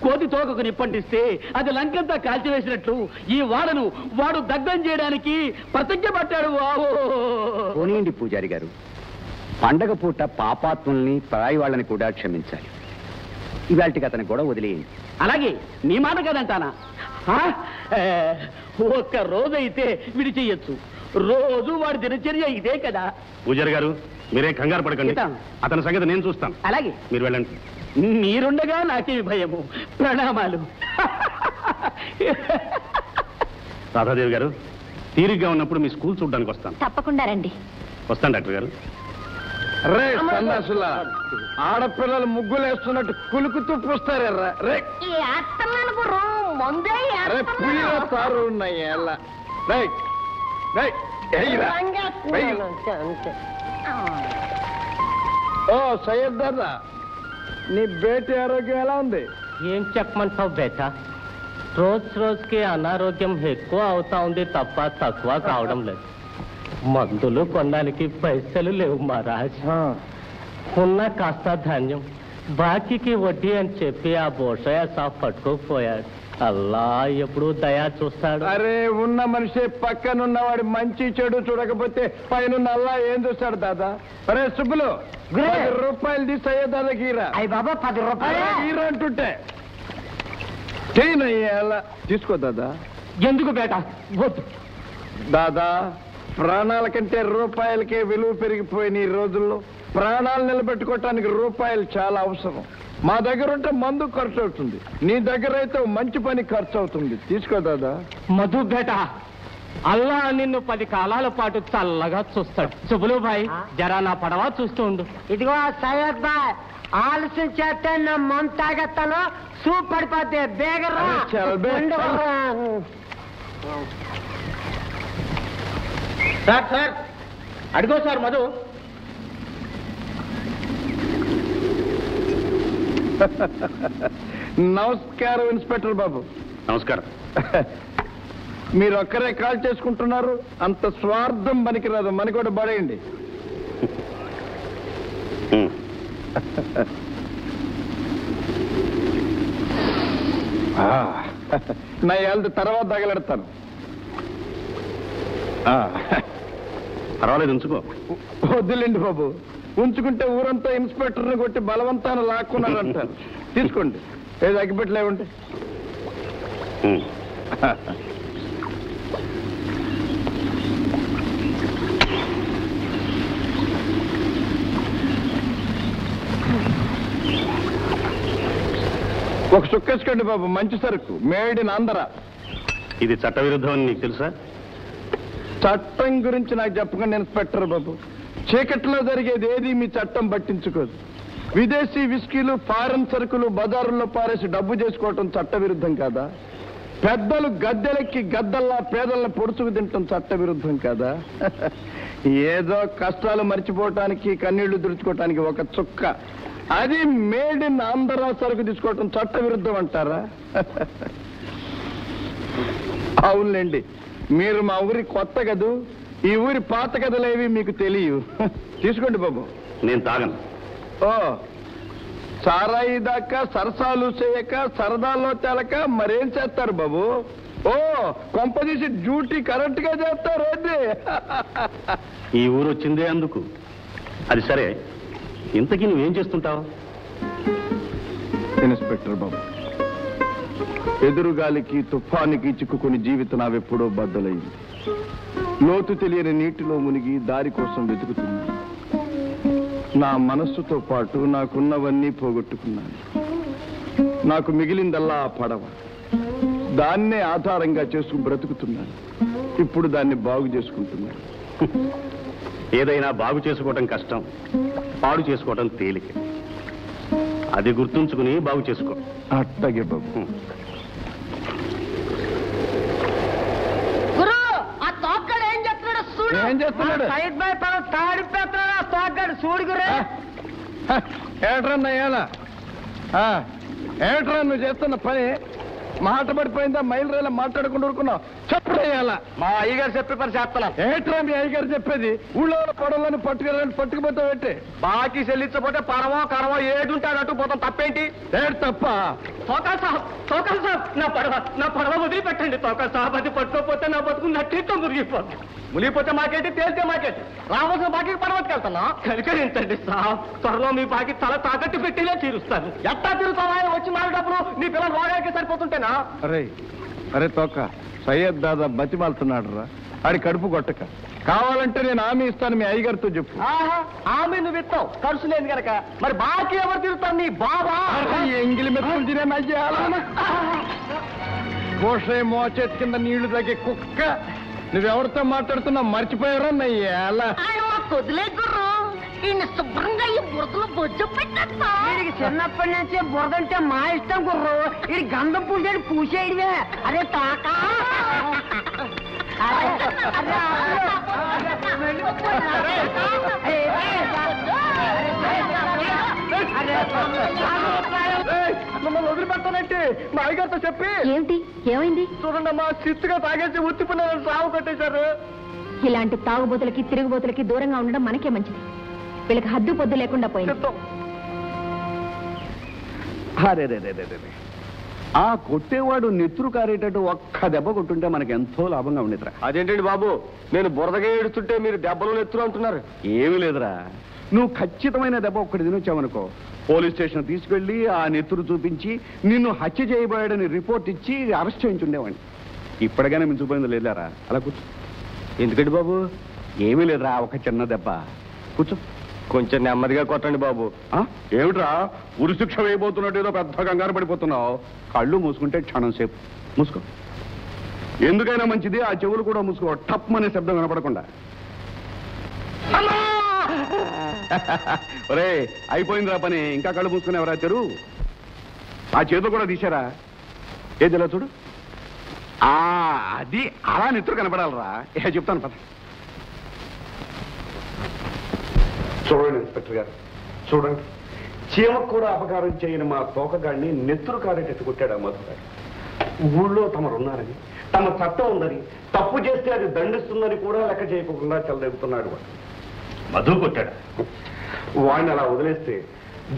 కోతి తోకకు నిప్పంటిస్తే అది లంకంతా కాల్చివేసినట్లు ఈ వాడను వాడు దగ్ధం చేయడానికి ప్రతిజ్ఞ పట్టాడు బాబు. పోనీయండి పూజారి గారు, పండగ పూట పాపాత్ముల్ని పరాయి వాళ్ళని కూడా క్షమించాలి. ఇవాళకి అతని గొడవ వదిలేయండి. అలాగే, మీ మాట కదంటానా? ఒక్క రోజైతే విడిచేయచ్చు, రోజు వాడి దినచర్య ఇదే కదా. పూజారి గారు, మీరే కంగారు పడకండి. అతని సంగతి నేను చూస్తాను. అలాగే, మీరు వెళ్ళండి. మీరుండగా నాకేమి భయము. ప్రణామాలు. రాధాదేవి గారు, తీరిగ్గా ఉన్నప్పుడు మీ స్కూల్ చూడడానికి వస్తాను. తప్పకుండా రండి. వస్తాను డాక్టర్ గారు. రే సన్నాసులా, ఆడపిల్లలు ముగ్గులేస్తున్నట్టు కులుకుతూ పూస్తారా? రే రే పులిలో తారు ఉన్నాయి. ఓ సయ్యద్ దాదా, నీ బేటీ ఆరోగ్యం ఎలా ఉంది? ఏం చెప్పమంటావు బేట, రోజుకి అనారోగ్యం ఎక్కువ అవుతా ఉంది తప్ప తక్కువ కావడం లేదు. మందులు కొనడానికి పైసలు లేవు మహారాజ్. ఉన్న కాస్త ధాన్యం బాకీకి వడ్డీ అని చెప్పి ఆ బోషయ్య సాఫ్ పట్టుకోకపోయాడు. అల్లా ఎప్పుడు దయా చూస్తాడు. అరే, ఉన్న మనిషి పక్కనున్నవాడి మంచి చెడు చూడకపోతే పైన అల్లా ఏం చూస్తాడు దాదా? అరే సుబ్బులు, 10 రూపాయలు తీసి అయ్యే దాదాకి ఈరా. అయ్యి బాబా, 10 రూపాయలు ఈరా అంటుంటే చేయనయ్యా. తీసుకో దాదా. ఎందుకు బేట? వద్దు దాదా, ప్రాణాల కంటే రూపాయలకే విలువ పెరిగిపోయిన ఈ రోజుల్లో ప్రాణాలు నిలబెట్టుకోవటానికి రూపాయలు చాలా అవసరం. మా దగ్గర ఉంటే మందు ఖర్చు అవుతుంది, నీ దగ్గర అయితే మంచి పని ఖర్చు అవుతుంది. తీసుకో దాదా. మధు బేట, అల్లా నిన్ను 10 కాలాల పాటు చల్లగా చూస్తాడు. శుభులు భాయ్, జరా నా పడవ చూస్తూ ఉండు. ఇదిగో సయ్యద్ బాయ్, ఆలస్యం చేస్తే నా మంతాగత్తలో సూప్ పడిపోతే బేగరా. సార్, అడిగో సార్ మధు. నమస్కారం ఇన్స్పెక్టర్ బాబు. నమస్కారం. మీరు ఒక్కరే కాల్ చేసుకుంటున్నారు, అంత స్వార్థం పనికిరాదు. మన కూడా పడేయండి. నా ఏళ్ళ తర్వాత తగలెడతాను. పర్వాలేదు, ఉంచుకో. వద్దులేండి బాబు, ఉంచుకుంటే ఊరంతా ఇన్స్పెక్టర్ని కొట్టి బలవంతాన్ని లాక్కున్నారంటారు. తీసుకోండి. ఏది అగ్గిపెట్టలేవండి. ఒక చుక్కేసుకోండి బాబు, మంచి సరుకు, మేడ్ ఇన్ ఆంధ్ర. ఇది చట్టవిరుద్ధం అని నీకు తెలుసా? చట్టం గురించి నాకు చెప్పకండి ఇన్స్పెక్టర్ బాబు. చీకట్లో జరిగేది ఏది మీ చట్టం పట్టించుకోదు. విదేశీ విస్కీలు, ఫారెన్ సరుకులు బజారుల్లో పారేసి డబ్బు చేసుకోవటం చట్టవిరుద్ధం కాదా? పెద్దలు గద్దెలెక్కి గద్దల్లా పేదలను పొడుచుకు తింటాం చట్టవిరుద్ధం కాదా? ఏదో కష్టాలు మర్చిపోవటానికి, కన్నీళ్లు తుడుచుకోవటానికి ఒక చుక్క అది మేడ్ ఇన్ ఆంధ్ర సరుకు తీసుకోవటం చట్ట విరుద్ధం అంటారా? అవునులేండి, మీరు మా ఊరి కొత్త కదూ, ఈ ఊరి పాత కథలేవి మీకు తెలియవు. తీసుకోండి బాబు. నేను తాగను. ఓ, సారాయి దాకా సరసాలు చేయక సరదాల్లో తేలక మరేం చేస్తారు బాబు? ఓ, కొంపదీసి డ్యూటీ కరెక్ట్ గా చేస్తారు అది. ఈ ఊరు వచ్చిందే అందుకు. అది సరే, ఇంతకీ నువ్వేం చేస్తుంటావు? ఇన్స్పెక్టర్ బాబు, ఎదురుగాలికి తుఫానికి చిక్కుకుని జీవితం నావెప్పుడో బద్దలైంది. లోతు తెలియని నీటిలో మునిగి దారి కోసం వెతుకుతున్నాను. నా మనస్సుతో పాటు నాకున్నవన్నీ పోగొట్టుకున్నాను. నాకు మిగిలిందల్లా ఆ పడవ. దాన్నే ఆధారంగా చేసుకుని బ్రతుకుతున్నాను. ఇప్పుడు దాన్ని బాగు చేసుకుంటున్నాను. ఏదైనా బాగు చేసుకోవటం కష్టం, పాడు చేసుకోవటం తేలిక. అది గుర్తుంచుకుని బాగు చేసుకో. అట్టగే బాబు. ఏం చేస్తున్నాడు? ఏట్రన్నా ఎలా? ఏట్రా నువ్వు చేస్తున్న పని? మాట పడిపోయిందా? మైలు రైలు మాట్లాడకుండా ఊరుకున్నావు. చెప్పేయాల. మా అయ్యగారు చెప్పే పని చేస్తున్నాను. ఏట్రా మీ అయ్యగారు చెప్పేది? ఊళ్ళో పడవలను పట్టుకెళ్ళని పట్టుకుపోతావు ఏంటి? బాకీ చెల్లించకపోతే పరమో కరమో ఏడుంటాడు అటు పోతాం. తప్పేంటి? ఏడు తప్ప? తోకాల్ సాబ్, నా పడవ వదిలిపెట్టండి. తోకాల్ సాబ్, అది పట్టుకోపోతే నా బతుకు నట్టితో మురిగిపోతుంది. మునిగిపోతే మాకేంటి, తేలితే మాకేంటి? రావాల్సిన బాకీకి పర్వతకెళ్తున్నా. కనుకరించండి సాబ్, త్వరలో మీ బాకీ తల తాకట్టు పెట్టినా తీరుస్తాను. ఎట్టా తిరుగుతావా? వచ్చి మారేటప్పుడు నీ పిల్లలు రోగానికి సరిపోతుంటేనా? అరే తోక, సయ్యద్ దాదా బతిమాలుతున్నాడు రా. ఆడి కడుపు కొట్టక. కావాలంటే నేను హామీ ఇస్తాను, మీ అయ్యగారితో చెప్పు. ఆమె నువ్వు ఇస్తావు, ఖర్చు లేదు కనుక. మరి బాకీ ఎవరు తిరుగుతారు? నీ బాబా. ఎంగిలి మెతుకులు తినే కోషే మోచేతి కింద నీళ్లు తగ్గే కుక్క. నువ్వెవరితో మాట్లాడుతున్నావు? మర్చిపోయారా నయ్యేలా? శుభ్రంగా ఈ బురదలో బొజ్జు పెట్టా. చిన్నప్పటి నుంచి బురదంటే మా ఇష్టం గుర్రు. ఇది గంధం పూసేది పూసేయడివే. అరే తాకా మమ్మల్ని వదిలిపెట్టానంటే మా అయ్యగారితో చెప్పి. ఏమిటి? ఏమైంది? చూడండి అమ్మా, చిత్తుగా తాగేసి ఉత్తిపోయిన సాగు కట్టేశారు. ఇలాంటి తాగుబోతులకి తిరుగుబోతులకి దూరంగా ఉండడం మనకే మంచిది. వీళ్ళకి హద్దు పొద్దు లేకుండా పోయింది. ఆ కొట్టేవాడు నెత్తురు కారేటట్టు ఒక్క దెబ్బ కొట్టుంటే మనకి ఎంతో లాభంగా ఉండేదిరా. అదేంటండి బాబు, నేను బురదగా ఏడుస్తుంటే మీరు దెబ్బలు నెత్తురు అంటున్నారు. ఏమీ లేదురా, నువ్వు ఖచ్చితమైన దెబ్బ ఒక్కటి తినొచ్చావనుకో, పోలీస్ స్టేషన్ తీసుకెళ్లి ఆ నెత్తురు చూపించి నిన్ను హత్య చేయబోయాడని రిపోర్ట్ ఇచ్చి అరెస్ట్ చేయించుండేవాడిని. ఇప్పటికైనా మించిపోయింది లేదారా? అలా కూర్చో. ఎందుకండి బాబు? ఏమీ లేదురా, ఒక చిన్న దెబ్బ. కూర్చో. కొంచెం నెమ్మదిగా కొట్టండి బాబు. ఏమిట్రా ఉరి శిక్ష వేయబోతున్నట్టు ఏదో పెద్ద కంగారు పడిపోతున్నావు? కళ్ళు మూసుకుంటే క్షణం సేపు మూసుకో. ఎందుకైనా మంచిది ఆ చెవులు కూడా మూసుకో, టప్ అనే శబ్దం వినపడకుండా. ఒరే, అయిపోయిందిరా పని, ఇంకా కళ్ళు మూసుకునేవరా? తెరు. ఆ చేతులు కూడా తీశారా? ఏదిలా చూడు. అది అలా నెత్తురు కనపడాలరా. చెప్తాను పద. చూడండి ఇన్స్పెక్టర్ గారు, చూడండి, చీమకు కూడా అపకారం చేయని మా తోకగాడిని నెత్తురు కారేటట్టు కొట్టాడు ఆ మధు గారు. ఊళ్ళో తమరున్నారని, తమ చట్టం ఉందని, తప్పు చేస్తే అది దండిస్తుందని కూడా లెక్క చేయకుండా చెలదెగుతున్నాడు వాడు. మధు కొట్టాడు. వాడిని అలా వదిలేస్తే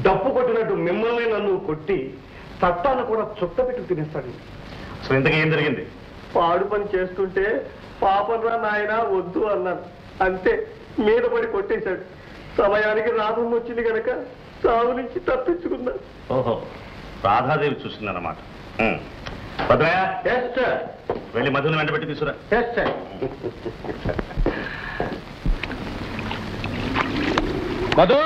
డప్పు కొట్టినట్టు మిమ్మల్ని నన్ను కొట్టి చట్టాన్ని కూడా చుట్టపెట్టి తినేస్తాడు. అసలు ఇంతకీ ఏం జరిగింది? పాడు పని చేస్తుంటే పాపం రా నాయన వద్దు అన్నాను. అంతే, మీద పడి కొట్టేశాడు. సమయానికి రాధం వచ్చింది కనుక సాగు నుంచి తప్పించుకున్నా. ఓహో, రాధాదేవి చూసిందన్నమాట. భద్రయ్య, వెళ్ళి మధుని వెంటబెట్టి తీసుకురా. మధు,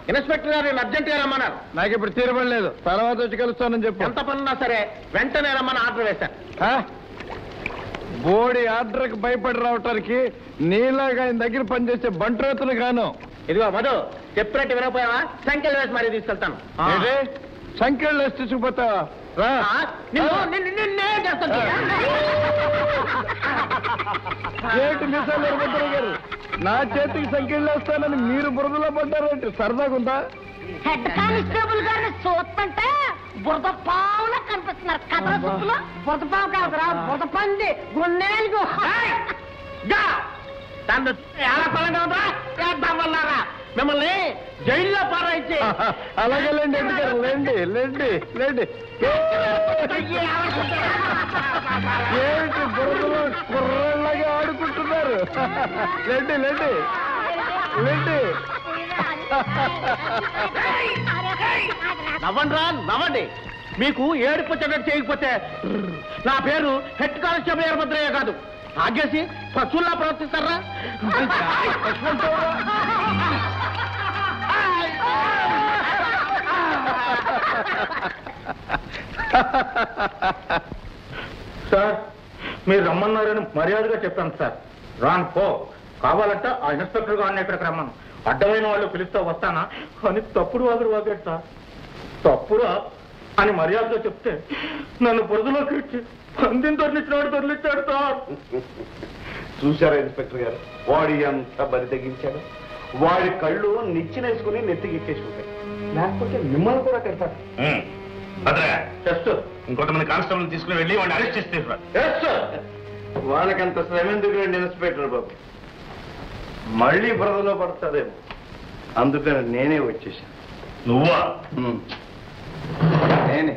ఇన్స్పెక్టర్ గారు అర్జెంట్ గా రమ్మన్నారు. నాకు ఇప్పుడు తీరబడలేదు, తర్వాత వచ్చి కలుస్తానని చెప్పు. ఎంత పనున్నా సరే వెంటనే రమ్మని ఆర్డర్ వేశాను. బోడి ఆర్డర్కి భయపడి రావటానికి నీలాగా ఆయన దగ్గర పనిచేసే బంట్రోతులు గాను. ఇదిగో మధు, చెప్పినట్టు వినకపోయావా? సంఖ్యలు వేసి మరీ తీసుకెళ్తాను. సంఖ్యలు వేసి తీసుకుపోతావా? ఏంటి మిసాలు గారు, నా చేతికి సంఖ్యలు వేస్తానని మీరు బురదలో పడ్డారేంటి? సరదాగుందా? హెడ్ కానిస్టేబుల్ గారిని చూస్తుంటే బురద పావులా కనిపిస్తున్నారు కథల సుప్పులో. బురద పావు కాదురా, బురద పంది గున్నేలుగు. మిమ్మల్ని జైల్లో పారాయించి అలాగే లేండి ఎందుకు లేండి లేండి లేండి. ఏంటి బురదలో కుర్రలాగా ఆడుకుంటున్నారు? లేండి లేండి లేండి. నవ్వండి నవ్వండి. మీకు ఏడుపు వచ్చేటట్టు చేయకపోతే నా పేరు హెడ్ కానిస్టేబుల్ వీరభద్రయ్య కాదు. ఆగేసి పశువుల్లా ప్రవర్తిస్తారా? సార్ మీరు రమ్మన్నారని మర్యాదగా చెప్పాను సార్. రాను పో, కావాలంటే ఆ ఇన్స్పెక్టర్ గారిని ఇక్కడికి రమ్మను. అడ్డమైన వాళ్ళు పిలుస్తా వస్తానా అని తప్పుడు వాగుడు వాగాడు సార్. తప్పురా అని మర్యాదగా చెప్తే నన్ను బురదలోకి ఇచ్చి పందిని తొలిచాడు సార్. చూశారా ఇన్స్పెక్టర్ గారు, వాడి ఎంత బరి తెగించాడు. వాడి కళ్ళు నిచ్చినేసుకుని నెత్తికెక్కేసి ఉంటాయి, లేకపోతే మిమ్మల్ని కూడా కడతాడు. ఇంకొంతమంది కానిస్టేబుల్ తీసుకుని వెళ్ళి వాడిని అరెస్ట్ చేసి తీసుకురా. వాళ్ళకంత శ్రమ ఎందుకు రండి ఇన్స్పెక్టర్ బాబు, మళ్ళీ బురదలో పడతాడేమో, అందుకని నేనే వచ్చేసాను. నువ్వా? నేనే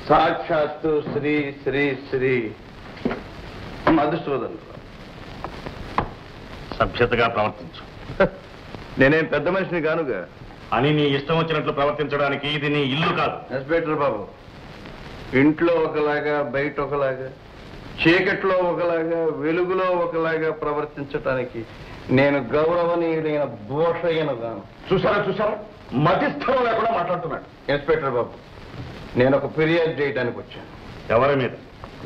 సాక్షాత్తు శ్రీ శ్రీ శ్రీ మధుసూదన్. సభ్యతగా ప్రవర్తించు. నేనేం పెద్ద మనిషిని కానుగా అని నీ ఇష్టం వచ్చినట్లు ప్రవర్తించడానికి ఇది నీ ఇల్లు కాదు. ఇన్స్పెక్టర్ బాబు, ఇంట్లో ఒకలాగా బయట ఒకలాగా, చీకట్లో ఒకలాగా వెలుగులో ఒకలాగా ప్రవర్తించటానికి నేను గౌరవనీయుడైన భూషయ్యను గాను. చూసారా మతిస్థలం లేకుండా మాట్లాడుతున్నాడు. ఇన్స్పెక్టర్ బాబు, నేను ఒక ఫిర్యాదు చేయడానికి వచ్చాను. ఎవరి మీద?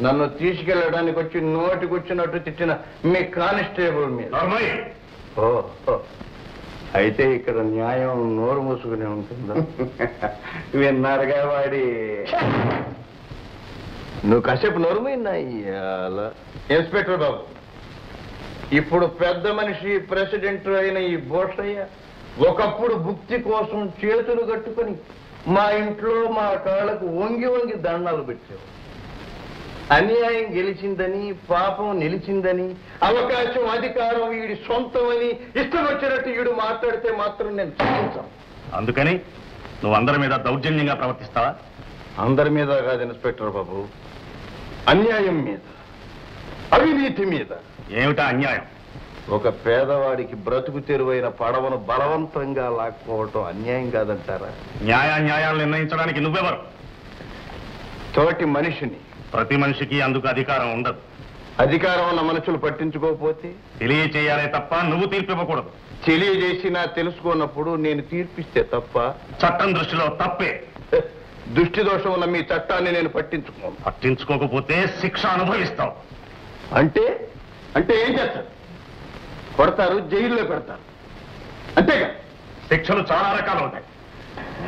నన్ను తీసుకెళ్ళడానికి వచ్చి నోటికొచ్చినట్టు తిట్టిన మీ కానిస్టేబుల్ మీద. ఓ, అయితే ఇక్కడ న్యాయం నోరు మూసుకునే ఉంటుందా? విన్నారుగా వాడి. నువ్వు కాసేపు నోరు పోయిందా? ఇన్స్పెక్టర్ బాబు, ఇప్పుడు పెద్ద మనిషి ప్రెసిడెంట్ అయిన ఈ భూషయ్య ఒకప్పుడు భుక్తి కోసం చేతులు కట్టుకుని మా ఇంట్లో మా కాళ్ళకు వంగి వంగి దండాలు పెట్టావు. అన్యాయం గెలిచిందని, పాపం నిలిచిందని, అవకాశం అధికారం వీడి సొంతమని ఇష్టం వచ్చినట్టు వీడు మాట్లాడితే మాత్రం నేను సహించాను. అందుకని నువ్వు అందరి మీద దౌర్జన్యంగా ప్రవర్తిస్తావా? అందరి మీద కాదు ఇన్స్పెక్టర్ బాబు, అన్యాయం మీద, అవినీతి మీద. ఏమిటా అన్యాయం? ఒక పేదవాడికి బ్రతుకు తెరువైన పడవను బలవంతంగా లాక్కోవటం అన్యాయం కాదంటారా? న్యాయాలు నిర్ణయించడానికి నువ్వెవరు? తోటి మనిషిని. ప్రతి మనిషికి అందుకు అధికారం ఉండదు. అధికారం ఉన్న మనుషులు పట్టించుకోకపోతే తెలియచేయాలే తప్ప నువ్వు తీర్పు ఇవ్వకూడదు. తెలియజేసినా తెలుసుకున్నప్పుడు నేను తీర్పిస్తే తప్ప? చట్టం దృష్టిలో తప్పే. దృష్టి దోషం ఉన్న మీ చట్టాన్ని నేను పట్టించుకోను. పట్టించుకోకపోతే శిక్ష అనుభవిస్తావు. అంటే అంటే ఏం చేస్తారు? కొడతారు, జైల్లో పెడతారు, అంతేగా? శిక్షలు చాలా రకాలు ఉంటాయి.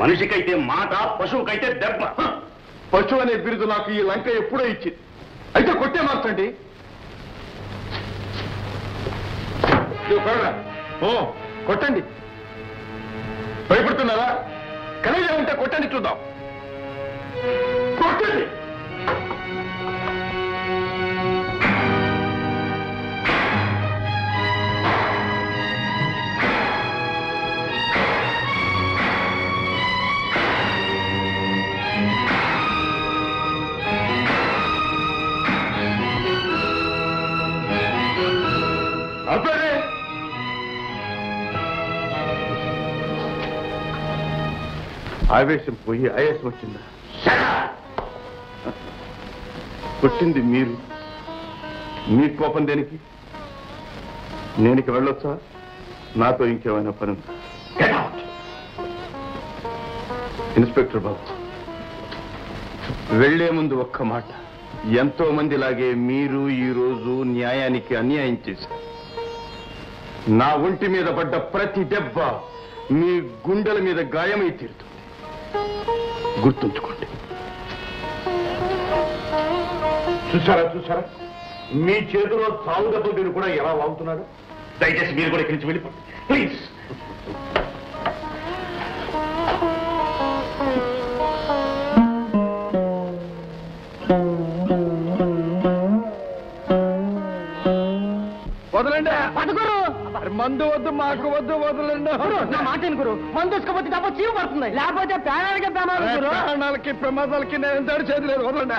మనిషికైతే మాట, పశువుకైతే దెబ్బ. పశువు అనే బిరుదు నాకు ఈ లంక ఎప్పుడో ఇచ్చింది. అయితే కొట్టే మార్చండి. కొట్టండి. భయపడుతున్నారా? కనీసం ఉంటే కొట్టండి, చూద్దాం. కొట్టండి. అబ్బరే, ఆవేశం పోయి ఆయాసం వచ్చిందా? కొట్టింది మీరు, మీ కోపం దేనికి? నేను ఇక వెళ్ళొచ్చా? నాతో ఇంకేమైనా పని ఉందా? ఇన్స్పెక్టర్ బాబు, వెళ్లే ముందు ఒక్క మాట. ఎంతో మందిలాగే మీరు ఈ రోజు న్యాయానికి అన్యాయం చేశారు. నా ఒంటి మీద పడ్డ ప్రతి దెబ్బ మీ గుండెల మీద గాయమై తీరుతుంది. గుర్తుంచుకోండి. చూసారా మీ చేతిలో చావు దెబ్బ మీరు కూడా ఎలా వాగుతున్నాడు. దయచేసి మీరు కూడా ఇక్కడి నుంచి వెళ్ళిపోండి ప్లీజ్. వదలండి. పదగురు మందు వద్దు, మాకు వద్దు, వదలండి. నా మాట గురు మందు తీసుకపోతే తప్ప చీవు పడుతుంది, లేకపోతే ప్రాణానికి ప్రమాదం గురు. ప్రాణాలకి ప్రమాదాలకి నేను ఎంత చేయలేదు. వదలండి.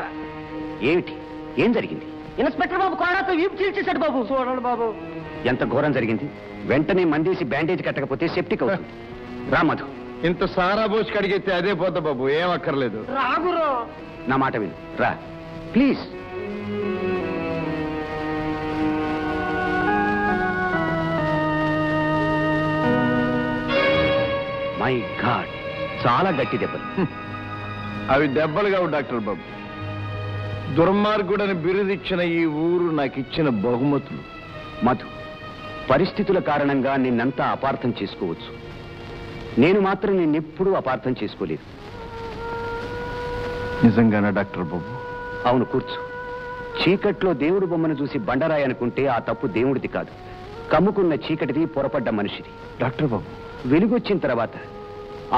ఏమిటి? ఏం జరిగింది? ఇన్స్పెక్టర్ బాబు కోడాతో వీపు చీల్చేశాడు బాబు. చూడండి బాబు. ఎంత ఘోరం జరిగింది? వెంటనే మందేసి బ్యాండేజ్ కట్టకపోతే సెప్టిక్ అవుతుంది. రా మధు. ఇంత సారా పోసి కడిగితే అదే పోతా బాబు, ఏం అక్కర్లేదు. రాగురు. నా మాట విను, రా ప్లీజ్. మై గాడ్, చాలా గట్టి దెబ్బలు. అవి దెబ్బలు కావు డాక్టర్ బాబు, దుర్మార్గుడని బిరుదిచ్చిన ఈ ఊరు నాకు ఇచ్చిన బహుమతులు. మధు, పరిస్థితుల కారణంగా నిన్నంతా అపార్థం చేసుకోవచ్చు. నేను మాత్రం నిన్నెప్పుడూ అపార్థం చేసుకోలేదు. నిజంగానా డాక్టర్ బాబు? అవును, కూర్చో. చీకట్లో దేవుడు బొమ్మను చూసి బండరాయి అనుకుంటే ఆ తప్పు దేవుడిది కాదు, కమ్ముకున్న చీకటిది, పొరపడ్డ మనిషిది. డాక్టర్ బాబు, వెలుగొచ్చిన తర్వాత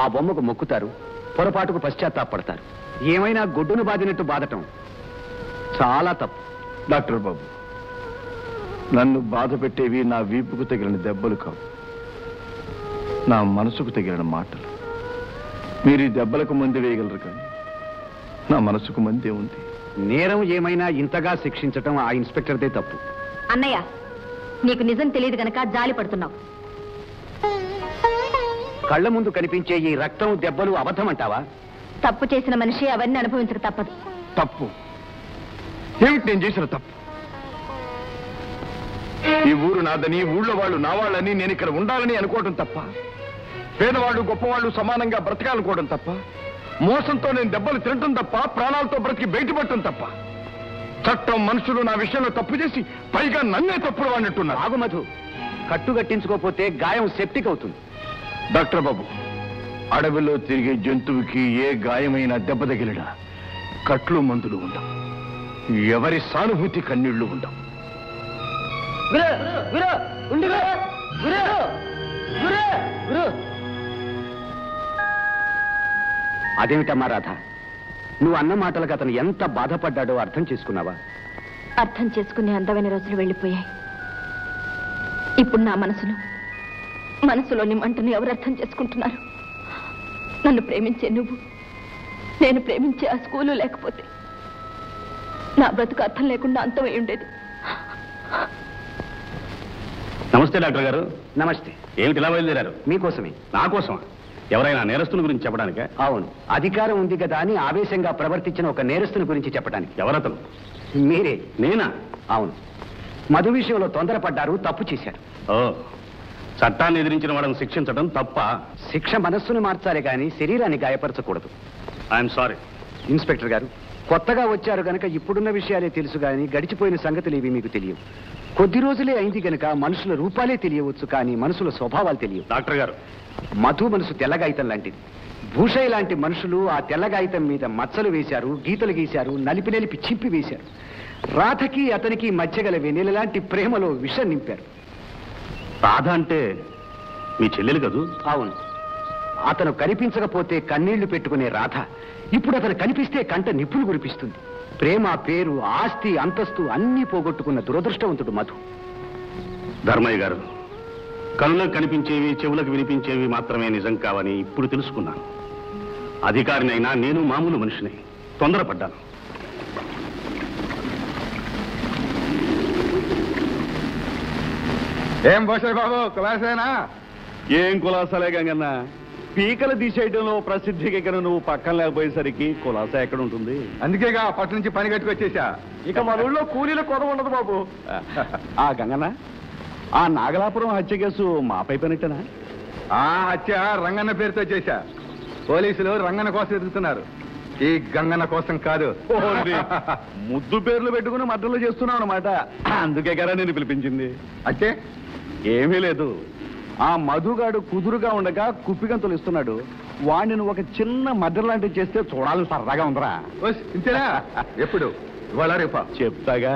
ఆ బొమ్మకు మొక్కుతారు, పొరపాటుకు పశ్చాత్తాపడతారు. ఏమైనా గొడ్డును బాదినట్టు బాధటం చాలా తప్పు. డాక్టర్ బాబు, నన్ను బాధ పెట్టేవి నా వీపుకు తగిలిన దెబ్బలు కావు, నా మనసుకు తగిలిన మాటలు. మీరు ఈ దెబ్బలకు మంది వేయగలరు, కానీ నా మనసుకు మందే ఉంది. నేరం ఏమైనా ఇంతగా శిక్షించటం ఆ ఇన్స్పెక్టర్దే తప్పు. అన్నయ్య, నీకు నిజం తెలియదు గనక జాలి పడుతున్నావు. కళ్ళ ముందు కనిపించే ఈ రక్తం, దెబ్బలు అబద్ధమంటావా? తప్పు చేసిన మనిషి అవన్నీ అనుభవించక తప్పదు. తప్పు ఏమిటి? నేను చేసిన తప్పు. ఈ ఊరు నాదని, ఊళ్ళో వాళ్ళు నా వాళ్ళని, నేను ఇక్కడ ఉండాలని అనుకోవడం తప్ప, పేదవాళ్ళు గొప్పవాళ్ళు సమానంగా బ్రతకాలనుకోవడం తప్ప, మోసంతో నేను దెబ్బలు తినటం తప్ప, ప్రాణాలతో బ్రతికి బయటపడటం తప్ప. చట్టం, మనుషులు నా విషయంలో తప్పు చేసి పైగా నన్నే తప్పుడు వాడినట్టున్నారు. ఆగు మధు, కట్టు కట్టించుకోకపోతే గాయం సెప్టిక్ అవుతుంది. డాక్టర్ బాబు, అడవిలో తిరిగే జంతువుకి ఏ గాయమైనా దెబ్బ తగిలినా కట్లు, మందులు ఉండవు, ఎవరి సానుభూతి కన్నీళ్లు ఉండవు. అదేమిటమ్మా రాధ, నువ్వు అన్న మాటలకు అతను ఎంత బాధపడ్డాడో అర్థం చేసుకున్నావా? అర్థం చేసుకునే అందమైన రోజులు వెళ్ళిపోయాయి. ఇప్పుడు నా మనసులోని మంటను ఎవరు అర్థం చేసుకుంటున్నారు? నన్ను ప్రేమించే నువ్వు, నేను ప్రేమించే ఆ స్కూలు లేకపోతే నా బ్రతుకు అర్థం లేకుండా అంతమై ఉండేది. నమస్తే డాక్టర్ గారు. నమస్తే. ఏమిటి ఇలా బయలుదేరారు? మీకోసమే. నా కోసమా? ఎవరైనా నేరస్తుల గురించి చెప్పడానికా? అవును, అధికారం ఉంది కదా అని ఆవేశంగా ప్రవర్తించిన ఒక నేరస్తుని గురించి చెప్పడానికి. ఎవరతను? మీరే. నేనా? అవును, మధు విషయంలో తొందరపడ్డారు, తప్పు చేశారు. ఓ, చట్టాన్ని ఎదిరించిన వాళ్ళని శిక్షించడం తప్ప? శిక్ష మనస్సును మార్చాలి కానీ శరీరాన్ని గాయపరచకూడదు. I'm sorry. ఇన్స్పెక్టర్ గారు, కొత్తగా వచ్చారు గనక ఇప్పుడున్న విషయాలే తెలుసు కానీ గడిచిపోయిన సంగతులు ఏవి మీకు తెలియవు. కొద్ది రోజులే అయింది గనక మనుషుల రూపాలే తెలియవచ్చు, కానీ మనుషుల స్వభావాలు తెలియవు. డాక్టర్ గారు, మధు మనసు తెల్లగాయితం లాంటిది. భూషయ్య లాంటి మనుషులు ఆ తెల్లగాయితం మీద మచ్చలు వేశారు, గీతలు గీశారు, నలిపి చింపి వేశారు. రాధకి అతనికి మధ్య గల వెన్నెల లాంటి ప్రేమలో విషం నింపారు. రాధ అంటే మీ చెల్లెలు కదూ? అవును, అతను కనిపించకపోతే కన్నీళ్లు పెట్టుకునే రాధ ఇప్పుడు అతను కనిపిస్తే కంట నిప్పులు కురిపిస్తుంది. ప్రేమ, పేరు, ఆస్తి, అంతస్తు అన్నీ పోగొట్టుకున్న దురదృష్టవంతుడు మధు. ధర్మయ్య గారు, కళ్ళకు కనిపించేవి, చెవులకు వినిపించేవి మాత్రమే నిజం కావని ఇప్పుడు తెలుసుకున్నాను. అధికారినైనా నేను మామూలు మనిషిని, తొందరపడ్డాను. ఏం భూషయ్య బాబు, కులాసేనా? ఏం కులాసాలే గంగన్న, పీకలు తీసేయడంలో ప్రసిద్ధికి నువ్వు పక్కన లేకపోయేసరికి కులాసా ఎక్కడ ఉంటుంది? అందుకేగా పట్టు నుంచి పని కట్టుకొచ్చేసా. ఇక మన ఊళ్ళో కూలీల కొరవ ఉండదు బాబు. ఆ గంగన్న, ఆ నాగలాపురం హత్య కేసు మాపై పనిట్టనా? ఆ హత్య రంగన్న పేరుతో చేశా. పోలీసులు రంగన్న కోసం ఎదుగుతున్నారు, ఈ గంగన్న కోసం కాదు. ముద్దు పేర్లు పెట్టుకుని మద్దతులు చేస్తున్నావు అన్నమాట. అందుకే కదా నేను పిలిపించింది. అంటే ఏమీ లేదు, ఆ మధుగాడు కుదురుగా ఉండగా కుప్పిగంతులు ఇస్తున్నాడు. వాడిని ఒక చిన్న మద్దతు లాంటివి చేస్తే చూడాలని సరదాగా ఉందరా. ఇంతేనా? ఎప్పుడు? ఇవాళ రేపా? చెప్తాగా.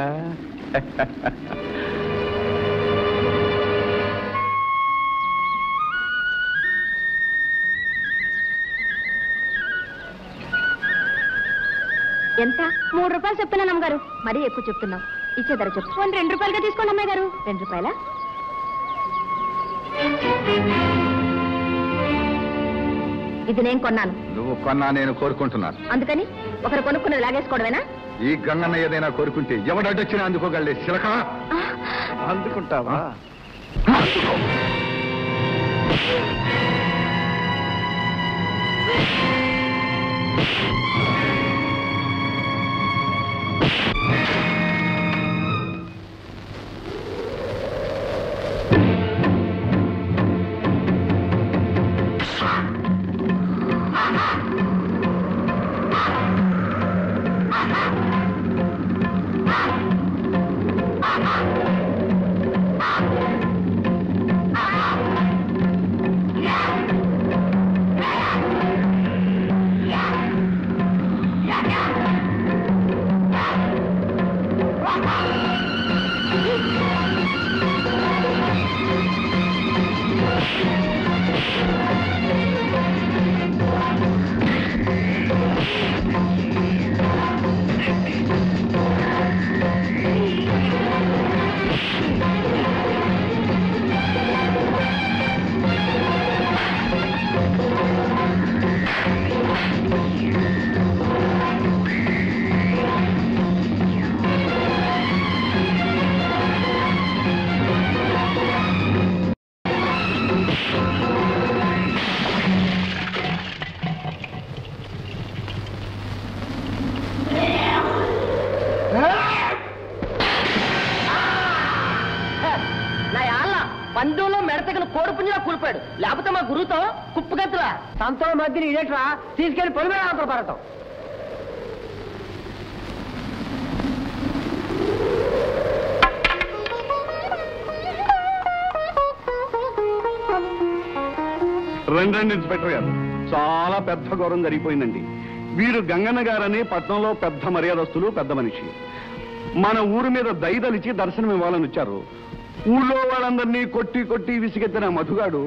ఎంత? 3 రూపాయలు చెప్తున్నాను అమ్మగారు. మరీ ఎక్కువ చెప్తున్నావు. ఇచ్చే ధర చెప్పు. 2 రూపాయలుగా తీసుకోండి అమ్మాయి గారు. 2 రూపాయలా? ఇది నేను కొన్నాను. నువ్వు కొన్నా నేను కోరుకుంటున్నాను. అందుకని ఒకరు కొనుక్కున్నది లాగేసుకోవడమేనా? ఈ గంగన్న ఏదైనా కోరుకుంటే ఎవడొచ్చినా అందుకోగలే చిలక. అందుకుంటావా? పందులో మెడతగిన కోడి పుంజలా కూలిపోయాడు. లేకపోతే మా గురువుతో కుప్పగత్తులా సంతో మధ్యని ఇదేట్రా తీసుకెళ్లి పొలిమే ఆంధ్ర పడతాం. రండి ఇన్స్పెక్టర్ గారు, చాలా పెద్ద ఘోరం జరిగిపోయిందండి. వీరు గంగన్న గారని పట్నంలో పెద్ద మర్యాదస్తులు, పెద్ద మనిషి. మన ఊరి మీద దయదలిచి దర్శనం ఇవ్వాలని వచ్చారు. ఊళ్ళో వాళ్ళందరినీ కొట్టి కొట్టి విసిగెత్తిన మధుగాడు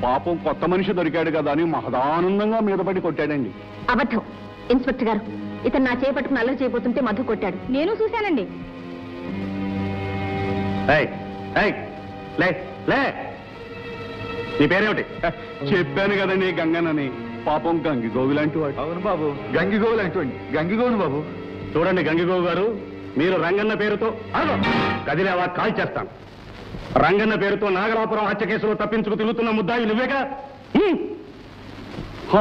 పాపం కొత్త మనిషి దొరికాడు కదా అని మహదానందంగా మీద పడి కొట్టాడండి. అబద్ధం ఇన్స్పెక్టర్ గారు. ఇతను నా చేపట్టుకుని అల్లరి చేయబోతుంటే మధు కొట్టాడు. నేను చూశానండి. నీ పేరేమిటి? చెప్పాను కదండి గంగన్నని. పాపం గంగిగోవి లాంటి వాడు. అవును బాబు, గంగిగోవి లాంటి వాడిని. గంగిగోవును బాబు. చూడండి గంగిగోవు గారు, మీరు రంగన్న పేరుతో కదిలేవా కాల్ చేస్తాను. రంగన్న పేరుతో నాగరాపురం హత్య కేసులో తప్పించుకు తిరుగుతున్న ముద్దాయి నువ్వేగా?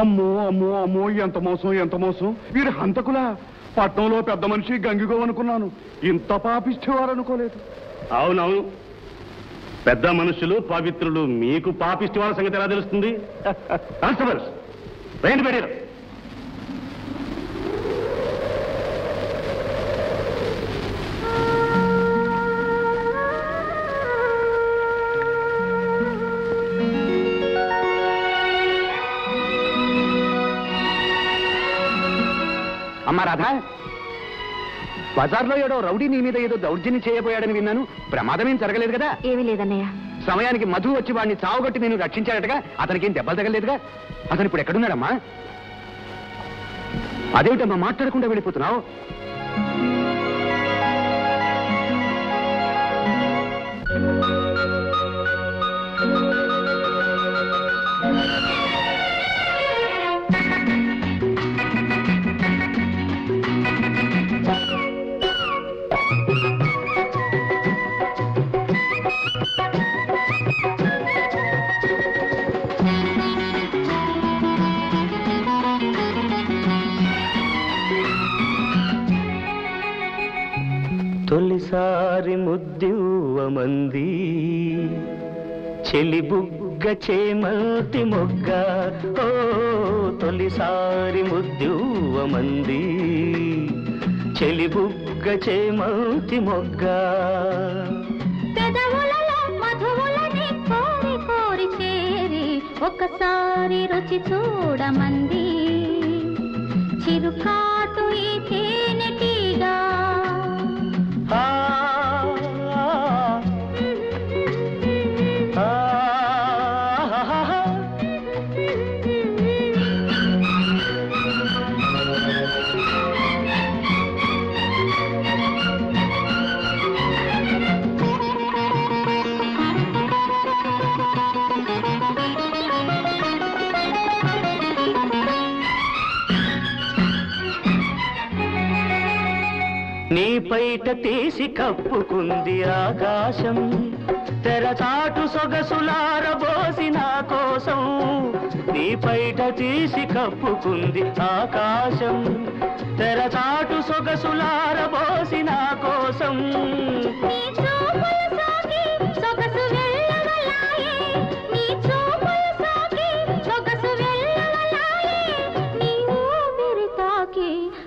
అమ్మో అమ్మో అమ్మో, ఎంత మోసం ఎంత మోసం. వీరు హంతకులా? పట్నంలో పెద్ద మనిషి గంగిగోవు అనుకున్నాను, ఇంత పాపిస్తేవారు అనుకోలేదు. అవునవును, పెద్ద మనుషులు పవిత్రులు. మీకు పాపిష్టి వాళ్ళ సంగతి ఎలా తెలుస్తుంది? కానిస్టేబుల్స్ రైలు పెట్టారు. అమ్మా రాధా, బజార్లో ఏడో రౌడీ నీ మీద ఏదో దౌర్జన్యం చేయబోయాడని విన్నాను. ప్రమాదమేం జరగలేదు కదా? ఏమీ లేదన్నయ్య. సమయానికి మధు వచ్చి వాడిని చావుగొట్టి నేను రక్షించాడటగా. అతనికి ఏం దెబ్బలు తగలేదుగా? అతను ఇప్పుడు ఎక్కడున్నాడమ్మా? అదేమిటమ్మా మాట్లాడకుండా వెళ్ళిపోతున్నావు? తొలిసారి ముద్దివ్వమంది చెలి బుగ్గ చేమల్తి మొగ్గ. ఓ తొలిసారి ముద్దివ్వమంది చెలి బుగ్గ చేమల్తి మొగ్గ. పెదవులలో మధువులని కోరి కోరి చేరి ఒకసారి రుచి చూడమంది చిరుకాటు ఈ తేనెటీగా. నీ పైట తీసి కప్పుకుంది ఆకాశం తెరచాటు సొగసులారబోసి నా కోసం నీ పైట తీసి కప్పుకుంది ఆకాశం తెరచాటు సొగసులారబోసి నా కోసం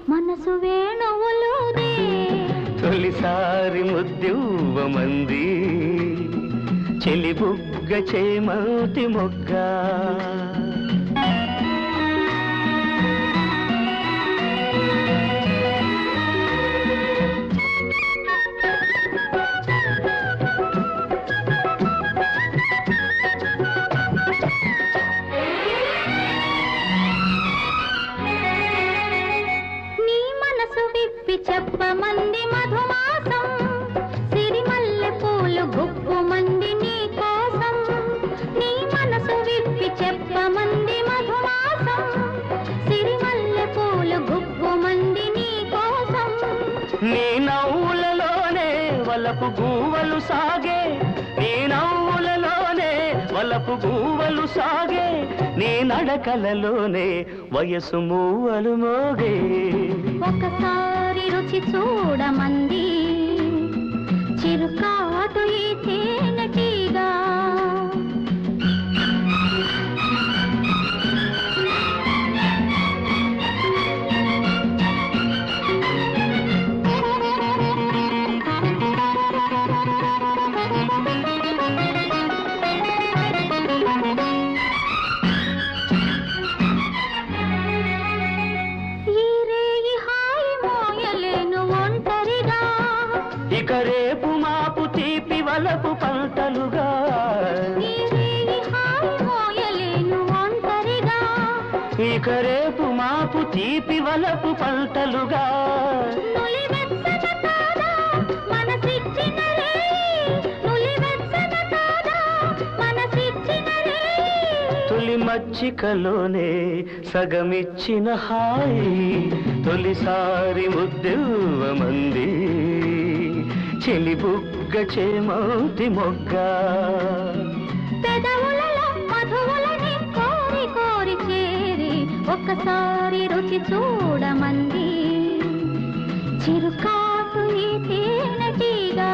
మనసు వేణువులుదే తొలిసారి ముద్దివ్వమంది చెలి బుగ్గ చేమతి మొగ్గ చెప్పమంది మధుమాసం సిరిమల్లె పూలు గుప్పుమంది నీ కోసం నీ మనసు విప్పి చెప్పమంది మధుమాసం సిరిమల్లె పూలు గుప్పుమంది నీ కోసం నీ నవ్వులలోనే వలపు గూవలు సాగే నీ నవ్వులలోనే వలపు గూవలు సాగే నీ నడకలలోనే వయసు మూవలు మోగే ఒకసారి రుచి చూడమంది చిరుకాటు ఈ తేనెటీగా ఇక రేపు మాపు తీపి వలపు పంటలుగా ఇక రేపు మాపు తీపి వలపు పంటలుగా తొలి మచ్చికలోనే సగమిచ్చిన హాయి తొలిసారి ముద్దివ్వమంది చెలి బుగ్గ చేమతి మొగ్గ పెదవులలో మధువులని కోరి కోరి చేరి ఒక్కసారి రుచి చూడమంది చిరుకాటు ఈ తేనెటీగా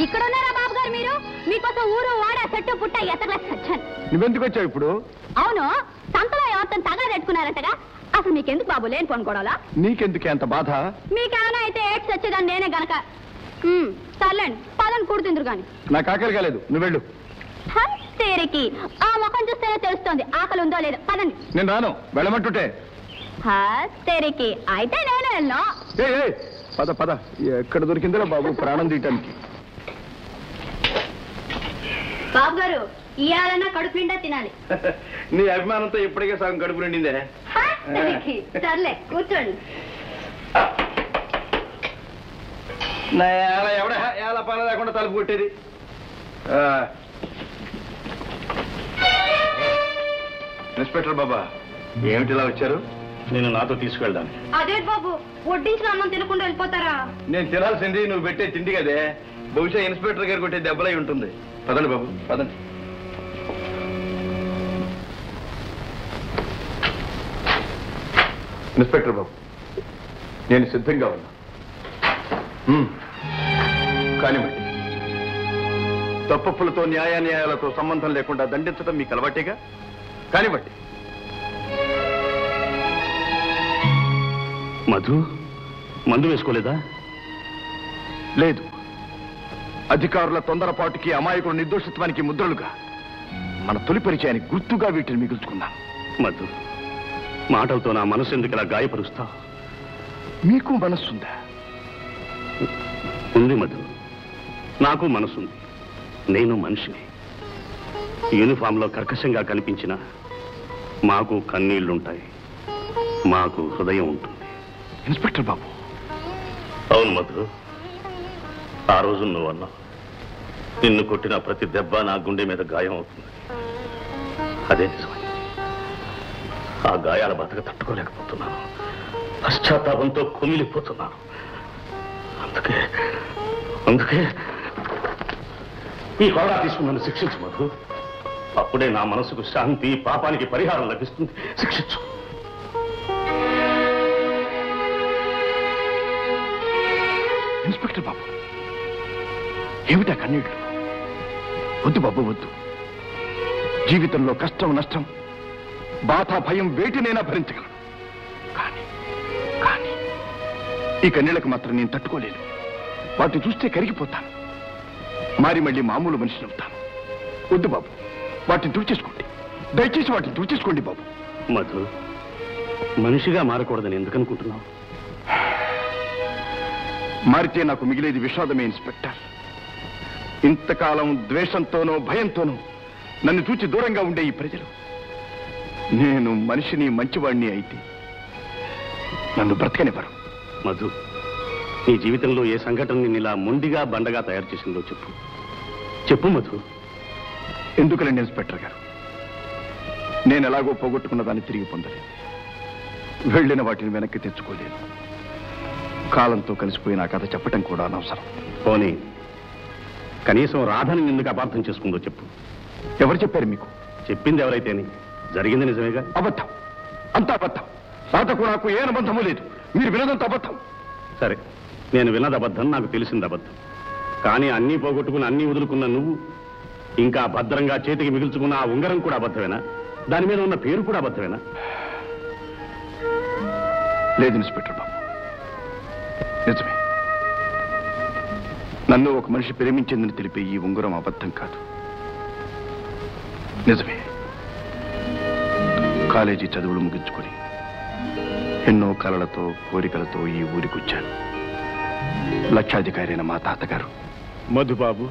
ఇక్కడ ఉన్నారా బాబు గారు మీరు మీకోసం ఊరు వాడ చెట్టు పుట్ట ఎతకలేక వచ్చాను నువ్వెందుకు వచ్చావు ఇప్పుడు అవును సంతలో ఎవరితో తగల పెట్టుకున్నారంటగా అసలు మీకెందుకు బాబు లేని పనుకోవాలా నీకెందుకే అంత బాధ మీకేమైనా అయితే ఏడ్స్ వచ్చేదాన్ని నేనే గనక సర్లేండి పదని కూడుతుందరు గాని నాకు ఆకలి కాలేదు నువ్వు వెళ్ళు తేరికి ఆ ముఖం చూస్తేనే తెలుస్తోంది ఆకలి ఉందో లేదో పదండి నేను రాను వెళ్ళమంటుంటే తేరికి అయితే నేను వెళ్ళను పద పద ఎక్కడ దొరికిందిరా బాబు ప్రాణం తీయటానికి బాబు గారు ఇయాలన్నా కడుపు నిండా తినాలి నీ అభిమానంతో ఇప్పటికే సగం కడుపు నిండిందే సర్లే కూర్చోండి నా ఎవడ ఎలా పని లేకుండా తలుపు కొట్టేది ఇన్స్పెక్టర్ బాబా ఏమిటిలా వచ్చారు నేను నాతో తీసుకెళ్దాను అదే బాబు వడ్డించిన అన్నం తినకుండా వెళ్ళిపోతారా నేను తినాల్సింది నువ్వు పెట్టే తిండి కదే బహుశా ఇన్స్పెక్టర్ గారు కొట్టే దెబ్బలై ఉంటుంది పదండి బాబు పదండి ఇన్స్పెక్టర్ బాబు నేను సిద్ధంగా ఉన్నా కానివ్వండి తప్పప్పులతో న్యాయాలతో సంబంధం లేకుండా దండించడం మీకు అలవాటేగా కానివ్వండి మధు మందు వేసుకోలేదా లేదు అధికారుల తొందరపాటుకి అమాయకుల నిర్దోషత్వానికి ముద్రలుగా మన తొలి పరిచయానికి గుర్తుగా వీటిని మిగుల్చుకున్నాను మధు మాటలతో నా మనసు ఎందుకు ఇలా గాయపరుస్తావు మీకు మనస్సుందా ఉంది మధు నాకు మనసుంది నేను మనిషిని యూనిఫామ్లో కర్కశంగా కనిపించిన మాకు కన్నీళ్లుంటాయి మాకు హృదయం ఉంటుంది ఇన్స్పెక్టర్ బాబు అవును మధు ఆ రోజు నువ్వు అన్నావు నిన్ను కొట్టిన ప్రతి దెబ్బ నా గుండె మీద గాయం అవుతుంది. అదే నిజమే. ఆ గాయాల బాధగా తట్టుకోలేకపోతున్నాను. పశ్చాత్తాపంతో కుమిలిపోతున్నాను. అందుకే ఈ హోదా తీసుకుని నన్ను శిక్షించు మధు. అప్పుడే నా మనసుకు శాంతి, పాపానికి పరిహారం లభిస్తుంది. శిక్షించు. ఇన్స్పెక్టర్ బాబు, ఏమిటా కన్నీళ్లు? వద్దు బాబు, వద్దు. జీవితంలో కష్టం, నష్టం, బాధ, భయం వేటినైనా భరించగలను. కానీ ఈ కన్నీళ్లకు మాత్రం నేను తట్టుకోలేను. వాటిని చూస్తే కరిగిపోతాను. మళ్ళీ మామూలు మనిషిని అవుతాను. వద్దు బాబు, వాటిని తుడిచేసుకోండి. దయచేసి వాటిని తుడిచేసుకోండి బాబు. మధు, మనిషిగా మారకూడదని ఎందుకు అనుకుంటున్నావు? మారితే నాకు మిగిలేది విషాదమే ఇన్స్పెక్టర్. ఇంతకాలం ద్వేషంతోనో భయంతోనో నన్ను చూచి దూరంగా ఉండే ఈ ప్రజలు, నేను మనిషిని, మంచివాణ్ణి అయితే నన్ను బ్రతకనివ్వరు. మధు, నీ జీవితంలో ఏ సంఘటన నిన్ను ఇలా మొండిగా, బండగా తయారు చేసిందో చెప్పు మధు. ఎందుకులండి ఇన్స్పెక్టర్ గారు? నేను ఎలాగో పోగొట్టుకున్న దాన్ని తిరిగి పొందలేదు. వెళ్ళిన వాటిని వెనక్కి తెచ్చుకోలేదు. కాలంతో కలిసిపోయిన ఆ కథ చెప్పటం కూడా అనవసరం. పోనీ కనీసం రాధని ఎందుకు అపార్థం చేసుకుందో చెప్పు. ఎవరు చెప్పారు మీకు? చెప్పింది ఎవరైతేని జరిగింది నిజమేగా. అబద్ధం, అంతా అబద్ధం. రాధకు నాకు ఏ అనుబంధము లేదు. మీరు వినదంత అబద్ధం. సరే, నేను విన్నది అబద్ధం, నాకు తెలిసింది అబద్ధం. కానీ అన్నీ పోగొట్టుకుని అన్నీ వదులుకున్న నువ్వు, ఇంకా భద్రంగా చేతికి మిగుల్చుకున్న ఆ ఉంగరం కూడా అబద్ధమేనా? దాని మీద ఉన్న పేరు కూడా అబద్ధమేనా? లేదు ఇన్స్పెక్టర్ బాబు, నిజమే. నన్ను ఒక మనిషి ప్రేమించిందని తెలిపే ఈ ఉంగరం అబద్ధం కాదు, నిజమే. కాలేజీ చదువులు ముగించుకొని ఎన్నో కలలతో, కోరికలతో ఈ ఊరికి వచ్చాను. లక్షాధికారి అయిన మా తాతగారు. మధుబాబు,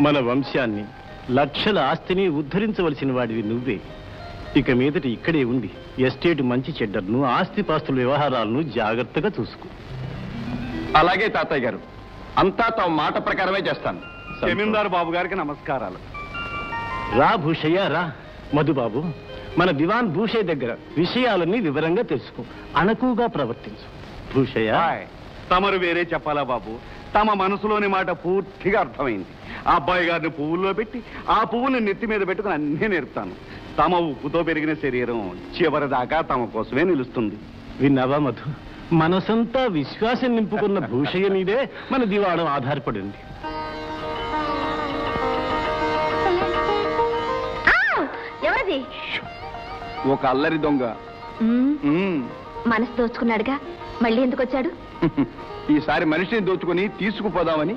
మన వంశాన్ని, లక్షల ఆస్తిని ఉద్ధరించవలసిన వాడివి నువ్వే. ఇక మీదట ఇక్కడే ఉండి ఎస్టేట్ మంచి చెడ్డర్ను, ఆస్తిపాస్తుల వ్యవహారాలను జాగ్రత్తగా చూసుకో. అలాగే తాతయ్య గారు, అంతా తమ మాట ప్రకారమే చేస్తాను. జమీందారు బాబు గారికి నమస్కారాలు. రా భూషయ్య, రా. మధుబాబు, మన దివాన్ భూషయ్య దగ్గర విషయాలన్నీ వివరంగా తెలుసుకో. అణకుగా ప్రవర్తించు. భూషయ్య, తమరు వేరే చెప్పాలా బాబు? తమ మనసులోని మాట పూర్తిగా అర్థమైంది. ఆ అబ్బాయి గారిని పువ్వుల్లో పెట్టి ఆ పువ్వుని నెత్తి మీద పెట్టుకుని అన్నీ నేర్పుతాను. తమ ఉప్పుతో పెరిగిన శరీరం చివరిదాకా తమ కోసమే నిలుస్తుంది. విన్నావా మధు? మనసంతా విశ్వాసం నింపుకున్న భూషయ్య మీదే మన దివాణం ఆధారపడింది. ఎవరది? ఒక అల్లరి దొంగ. మనసు దోచుకున్నాడుగా, మళ్ళీ ఎందుకు వచ్చాడు? ఈసారి మనిషిని దోచుకుని తీసుకుపోదామని.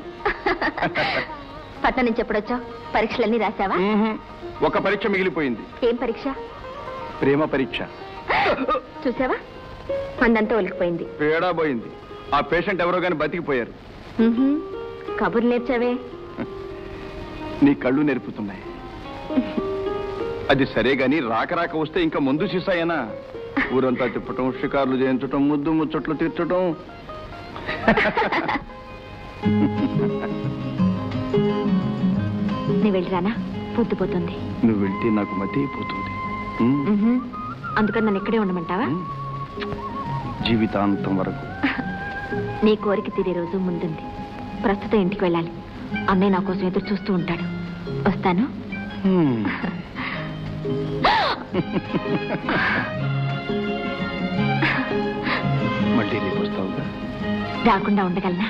పట్నం నుంచి ఎప్పుడొచ్చావు? పరీక్షలన్నీ రాశావా? ఒక పరీక్ష మిగిలిపోయింది. ఏం పరీక్ష? ప్రేమ పరీక్ష. చూసావా, మందంతా ఒలికిపోయింది. పేడా పోయింది. ఆ పేషెంట్ ఎవరో గాని బతికిపోయారు. కబుర్లు నేర్చావే? నీ కళ్ళు నేర్పుతున్నాయి. అది సరే గాని రాక రాక వస్తే ఇంకా ముందు సీసాయేనా? ఊరంతా తిప్పటం, షికార్లు చేయించటం, ముద్దు ముచ్చట్లు తీర్చటం. నీ వెళ్ళిరానా? పొద్దుపోతుంది. నువ్వు వెళ్తే నాకు మతి అయిపోతుంది. అందుకని నన్ను ఇక్కడే ఉండమంటావా? జీవితాంతం వరకు. నీ కోరిక తీరే రోజు ముందుంది. ప్రస్తుతం ఇంటికి వెళ్ళాలి. అన్నయ్య నా కోసం ఎదురు చూస్తూ ఉంటాడు. వస్తాను. మళ్ళీ రేపు వస్తావుగా? రాకుండా ఉండగలనా?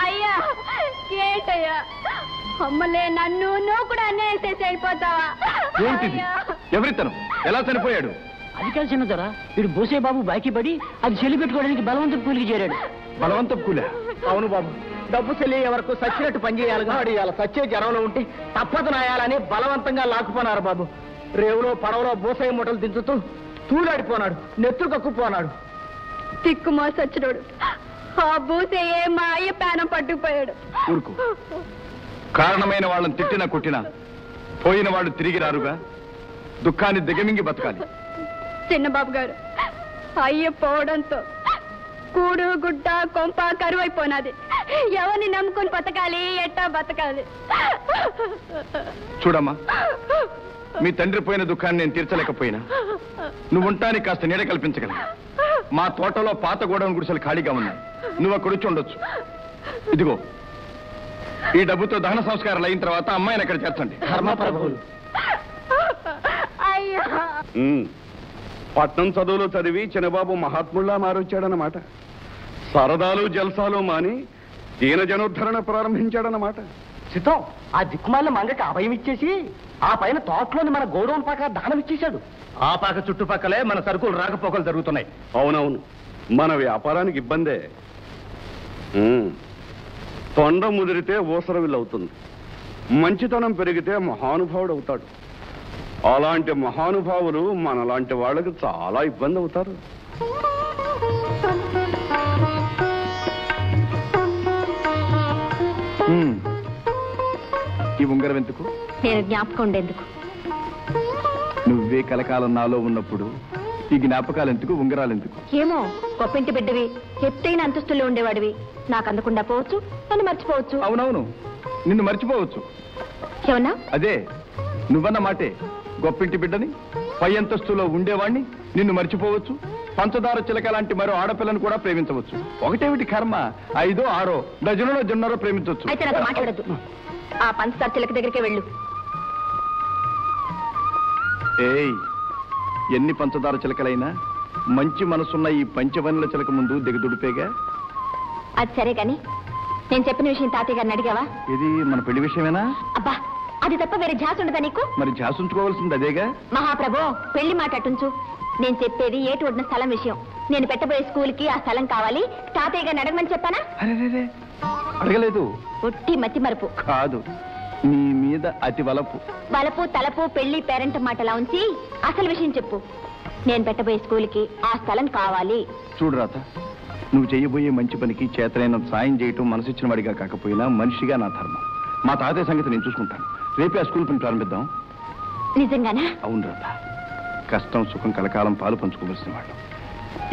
అయ్యా, ఏంటయ్యా? అమ్మలే, నన్ను నువ్వు కూడా అన్యాయం చేసి వెళ్ళిపోతావా? ఏంటిది? ఎవరితను? ఎలా చనిపోయాడు? అది కాదు చిన్నదొర, వీడు బోసే బాబు బాకీ పడి అది చెల్లి పెట్టుకోవడానికి బలవంతం కూలికి చేరాడు. బలవంతం కూలా? అవును బాబు, డబ్బు చెల్లి వరకు సచ్చినట్టు పనిచేయాలిగా. వాడు ఇలా సచ్చే జ్వరంలో ఉంటే తప్పదు నాయాలని బలవంతంగా లాక్కుపోనారు బాబు. రేవులో పడవలో బోసయ్య మూటలు దించుతూ తూలాడిపోనాడు, నెత్తురు కక్కుపోనాడు. తిక్కుమో సచ్చినోడు. ఆ బూసయ్యే మా అయ్య ప్రాణం పట్టుకుపోయాడు. ఊరుకు. కారణమైన వాళ్ళని తిట్టినా కొట్టినా పోయిన వాళ్ళు తిరిగి రారుగా. దుఃఖాన్ని దిగమింగి బతకాలి. చిన్నబాబు గారు, అయ్య పోవడంతో కూడు గుడ్డ కొంప కరువైపోయినది. ఎవరిని నమ్ముకొని బతకాలి, ఎట్టా బతకాలి? చూడమ్మా, మీ తండ్రి పోయిన దుఃఖాన్ని నేను తీర్చలేకపోయినా నువ్వు ఉంటానికి కాస్త నీడ కల్పించగలను. మా తోటలో పాత గోడౌన్ గుడిసెలు ఖాళీగా ఉన్నాయి, నువ్వు అక్కడ వచ్చి ఉండొచ్చు. ఇదిగో ఈ డబ్బుతో దహన సంస్కారాలు అయిన తర్వాత అమ్మాయిని అక్కడ చేర్చండి. అయ్యో, పట్నం చదువులో చదివి చిన్నబాబు మహాత్ముల్లా మారొచ్చాడన్నమాట. సరదాలు జల్సాలు మాని దీన జనోద్ధరణ ప్రారంభించాడన్నమాట. సిద్ధం, ఆ దిక్కుమాల మంగకి అభయం ఇచ్చేసి ఆ పైన తోటలోని మన గోడౌన్ పాక దానం ఇచ్చేశాడు. ఆ పాక చుట్టుపక్కలే మన సరుకులు రాకపోకలు జరుగుతున్నాయి. అవునవును, మన వ్యాపారానికి ఇబ్బందే. తొండ ముదిరితే ఊసరవిల్లు అవుతుంది, మంచితనం పెరిగితే మహానుభావుడు అవుతాడు. అలాంటి మహానుభావులు మనలాంటి వాళ్ళకి చాలా ఇబ్బంది అవుతారు. ఈ ఉంగరం ఎందుకు? నేను జ్ఞాపకం ఉండేందుకు. నువ్వే కలకాలం నాలో ఉన్నప్పుడు ఈ జ్ఞాపకాలు ఎందుకు, ఉంగరాలు ఎందుకు? ఏమో, గొప్పింటి బిడ్డవి, ఎత్తైన అంతస్తుల్లో ఉండేవాడివి. నాకు అందకుండా పోవచ్చు, నన్ను మర్చిపోవచ్చు. అవునవును, నిన్ను మర్చిపోవచ్చు. ఏమన్నా? అదే నువ్వన్న మాటే, గొప్పింటి బిడ్డని, పై అంతస్తులో ఉండేవాణ్ణి, నిన్ను మర్చిపోవచ్చు. పంచదార చిలక లాంటి మరో ఆడపిల్లను కూడా ప్రేమించవచ్చు. ఒకటేమిటి కర్మ, 5, 6 డజనులో జొన్నరో ప్రేమించవచ్చు. అయితే నాతో మాట్లాడద్దు, ఆ పంచదార చిలక దగ్గరికే వెళ్ళు. ఏయ్, ఎన్ని పంచదార చిలకలైనా మంచి మనసున్న ఈ పంచవనుల చిలక ముందు దిగదుడిపేగా. అది సరే గాని, నేను చెప్పిన విషయం తాతయ్య గారిని అడిగావా? ఇది మన పెళ్లి విషయమేనా? అబ్బా, అది తప్ప వేరే ఝాస ఉండదా నీకు? మరి ఝాసుంచుకోవాల్సింది అదేగా. మహాప్రభో, పెళ్లి మాట అటుంచు. నేను చెప్పేది ఏటి ఒడిన స్థలం విషయం. నేను పెట్టబోయే స్కూల్కి ఆ స్థలం కావాలి. తాతయ్య గారిని అడగమని చెప్పానా? అరే, అడగలేదు. ఒట్టి మతి మరుపు కాదు, నీ మీద అతి వలపు. వలపు తలపు పెళ్లి పేరెంట్ మాటలా ఉంచి అసలు విషయం చెప్పు. నేను పెట్టబోయే స్కూల్కి ఆ స్థలం కావాలి. చూడు రాత, నువ్వు చేయబోయే మంచి పనికి చేతనైనంత సాయం చేయటం మనసిచ్చిన వాడిగా కాకపోయినా మనిషిగా నా ధర్మం. మా తాతయ్య సంగతి నేను చూసుకుంటాను. రేపే ఆ స్కూల్ పని ప్రారంభిద్దాం. నిజంగానా? అవును రాత, కష్టం సుఖం కలకాలం పాలు పంచుకోవలసిన వాళ్ళు.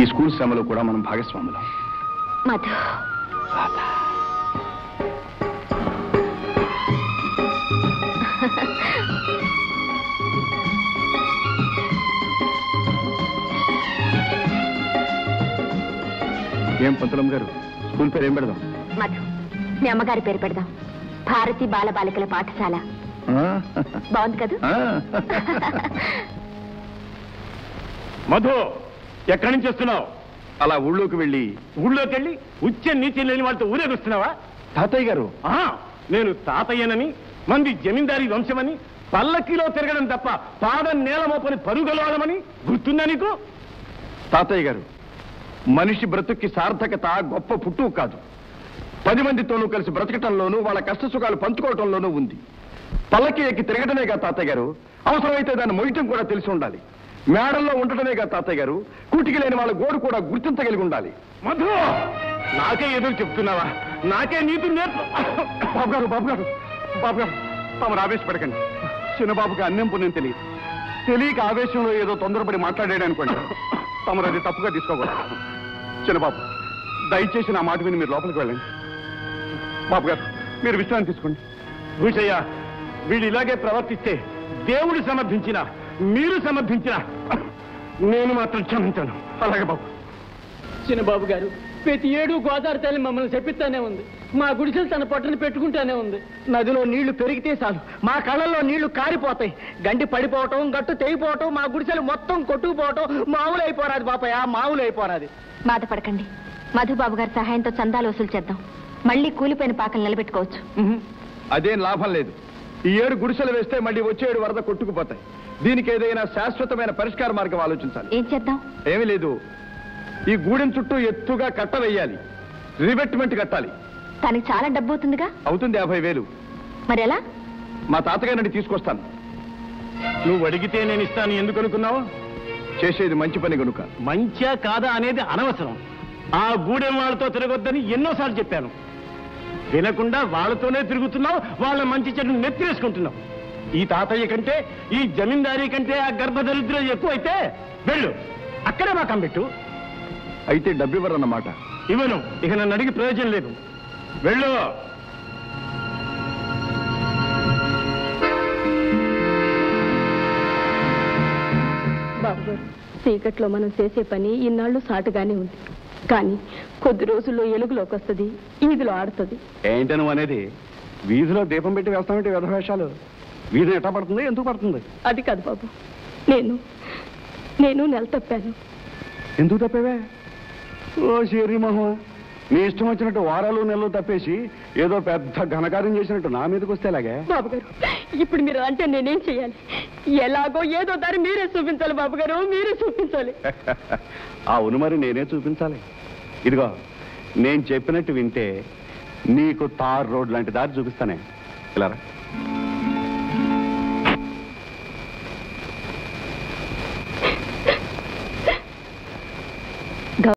ఈ స్కూల్ శ్రమలో కూడా మనం భాగస్వాములం. మధు, ఏం పంతులం గారు, స్కూల్ పేరు ఏం పెడదాం? మధు, మీ అమ్మగారి పేరు పెడదాం. భారతి బాల బాలికల పాఠశాల. బాగుంది కదా? మధు, ఎక్కడి నుంచి వస్తున్నావు? అలా ఊళ్ళోకి వెళ్ళి ఉచ్చ నీతి లేని వాళ్ళతో ఊరేగొస్తున్నావా? తాతయ్య గారు, నేను తాతయ్యనని, మంది జమీందారీ వంశమని, పల్లకిలో తిరగడం తప్ప పాదం నేల మోపని పరుగలవాడమని గుర్తుందా నీకు? తాతయ్య గారు, మనిషి బ్రతుక్కి సార్థకత గొప్ప పుట్టు కాదు, 10 మందితోనూ కలిసి బ్రతకటంలోనూ వాళ్ళ కష్ట సుఖాలు పంచుకోవటంలోనూ ఉంది. పల్లకి ఎక్కి తిరగటమేగా తాతయ్య గారు, అవసరమైతే దాన్ని మొయ్యటం కూడా తెలిసి ఉండాలి. మేడల్లో ఉండటమేగా తాతయ్య గారు, కూటికి లేని వాళ్ళ గోడు కూడా గుర్తించగలిగి ఉండాలి. మధు, నాకే ఎదురు చెప్తున్నావా? నాకే నీతి నేర్పు. బాబు గారు తమరు ఆవేశపడకండి. చిన్నబాబుకి అన్నం పుణ్యం తెలియక ఆవేశంలో ఏదో తొందరపడి మాట్లాడాడు అనుకోండి. తమరు అది తప్పుగా తీసుకోకూడదు. చిన్నబాబు, దయచేసి నా మాట విని మీరు లోపలికి వెళ్ళండి. బాబు గారు, మీరు విశ్రాంతి తీసుకోండి. భూషయ్య, వీడు ఇలాగే ప్రవర్తిస్తే దేవుడు సమర్థించినా మీరు సమర్థించినా నేను మాత్రం క్షమించాను. అలాగే బాబు. చిన్నబాబు గారు, ప్రతి ఏడు గోదావరి తల్లి మమ్మల్ని చెప్పిస్తానే ఉంది. మా గుడిసెలు తన పొట్టని పెట్టుకుంటానే ఉంది. నదిలో నీళ్లు పెరిగితే చాలు మా కళ్ళల్లో నీళ్లు కారిపోతాయి. గండి పడిపోవటం, గట్టు తెగిపోవటం, మా గుడిసెలు మొత్తం కొట్టుకుపోవటం మామూలు అయిపోరాది బాపయ్య, మామూలు అయిపోరాది. బాధపడకండి, మధుబాబు గారి సహాయంతో చందాలు వసూలు చేద్దాం. మళ్ళీ కూలిపోయిన పాకలు నిలబెట్టుకోవచ్చు. అదేం లాభం లేదు. ఈ 7 గుడిసెలు వేస్తే మళ్ళీ వచ్చే 7 వరద కొట్టుకుపోతాయి. దీనికి ఏదైనా శాశ్వతమైన పరిష్కార మార్గం ఆలోచించాలి. ఏం చేద్దాం? ఏమీ లేదు, ఈ గూడెం చుట్టూ ఎత్తుగా కట్ట వేయాలి, రివెట్మెంట్ కట్టాలి. దానికి చాలా డబ్బు అవుతుందిగా? అవుతుంది, 50,000. మరి ఎలా? మా తాతగారిని తీసుకొస్తాను. నువ్వు అడిగితే నేను ఇస్తాను. ఎందుకు అనుకున్నావు? చేసేది మంచి పని కనుక. మంచా కాదా అనేది అనవసరం. ఆ గూడెం వాళ్ళతో తిరగొద్దని ఎన్నోసార్లు చెప్పాను. వినకుండా వాళ్ళతోనే తిరుగుతున్నావు, వాళ్ళ మంచి చెడును నెత్తిరేసుకుంటున్నావు. ఈ తాతయ్య కంటే ఈ జమీందారీ కంటే ఆ గర్భదరిద్రం ఎక్కువైతే వెళ్ళు, అక్కడే మాకం పెట్టు. అయితే డబ్బు ఇవ్వరన్నమాట. ఇవ్వను, ఇక నన్ను అడిగి ప్రయోజనం లేదు. వెళ్ళు. బాబు గారు, చీకట్లో మనం చేసే పని ఇన్నాళ్ళు సాటుగానే ఉంది, కానీ కొద్ది రోజుల్లో ఎలుగులోకి వస్తుంది, ఈదిలో ఆడుతుంది. ఏంటి నువ్వు అనేది? వీధిలో దీపం పెట్టి వేస్తామంటే వ్యధవేషాలు. వీధి ఎట్లా పడుతుంది, ఎందుకు పడుతుంది? అది కాదు బాబు, నేను నెల తప్పాను. ఎందుకు తప్పేవే? ఓ శరీ మహా, నీ ఇష్టం వచ్చినట్టు వారాలు నెలలు తప్పేసి ఏదో పెద్ద ఘనకార్యం చేసినట్టు నా మీదకి వస్తే అలాగే. బాబు గారు, ఇప్పుడు మీరు అంటే నేనేం చెయ్యాలి? ఎలాగో ఏదో దారి మీరే చూపించాలి బాబు గారు, మీరే చూపించాలి. అవును, మరి నేనే చూపించాలి. ఇదిగో, నేను చెప్పినట్టు వింటే నీకు తార్ రోడ్ లాంటి దారి చూపిస్తానే. ఇలా రా.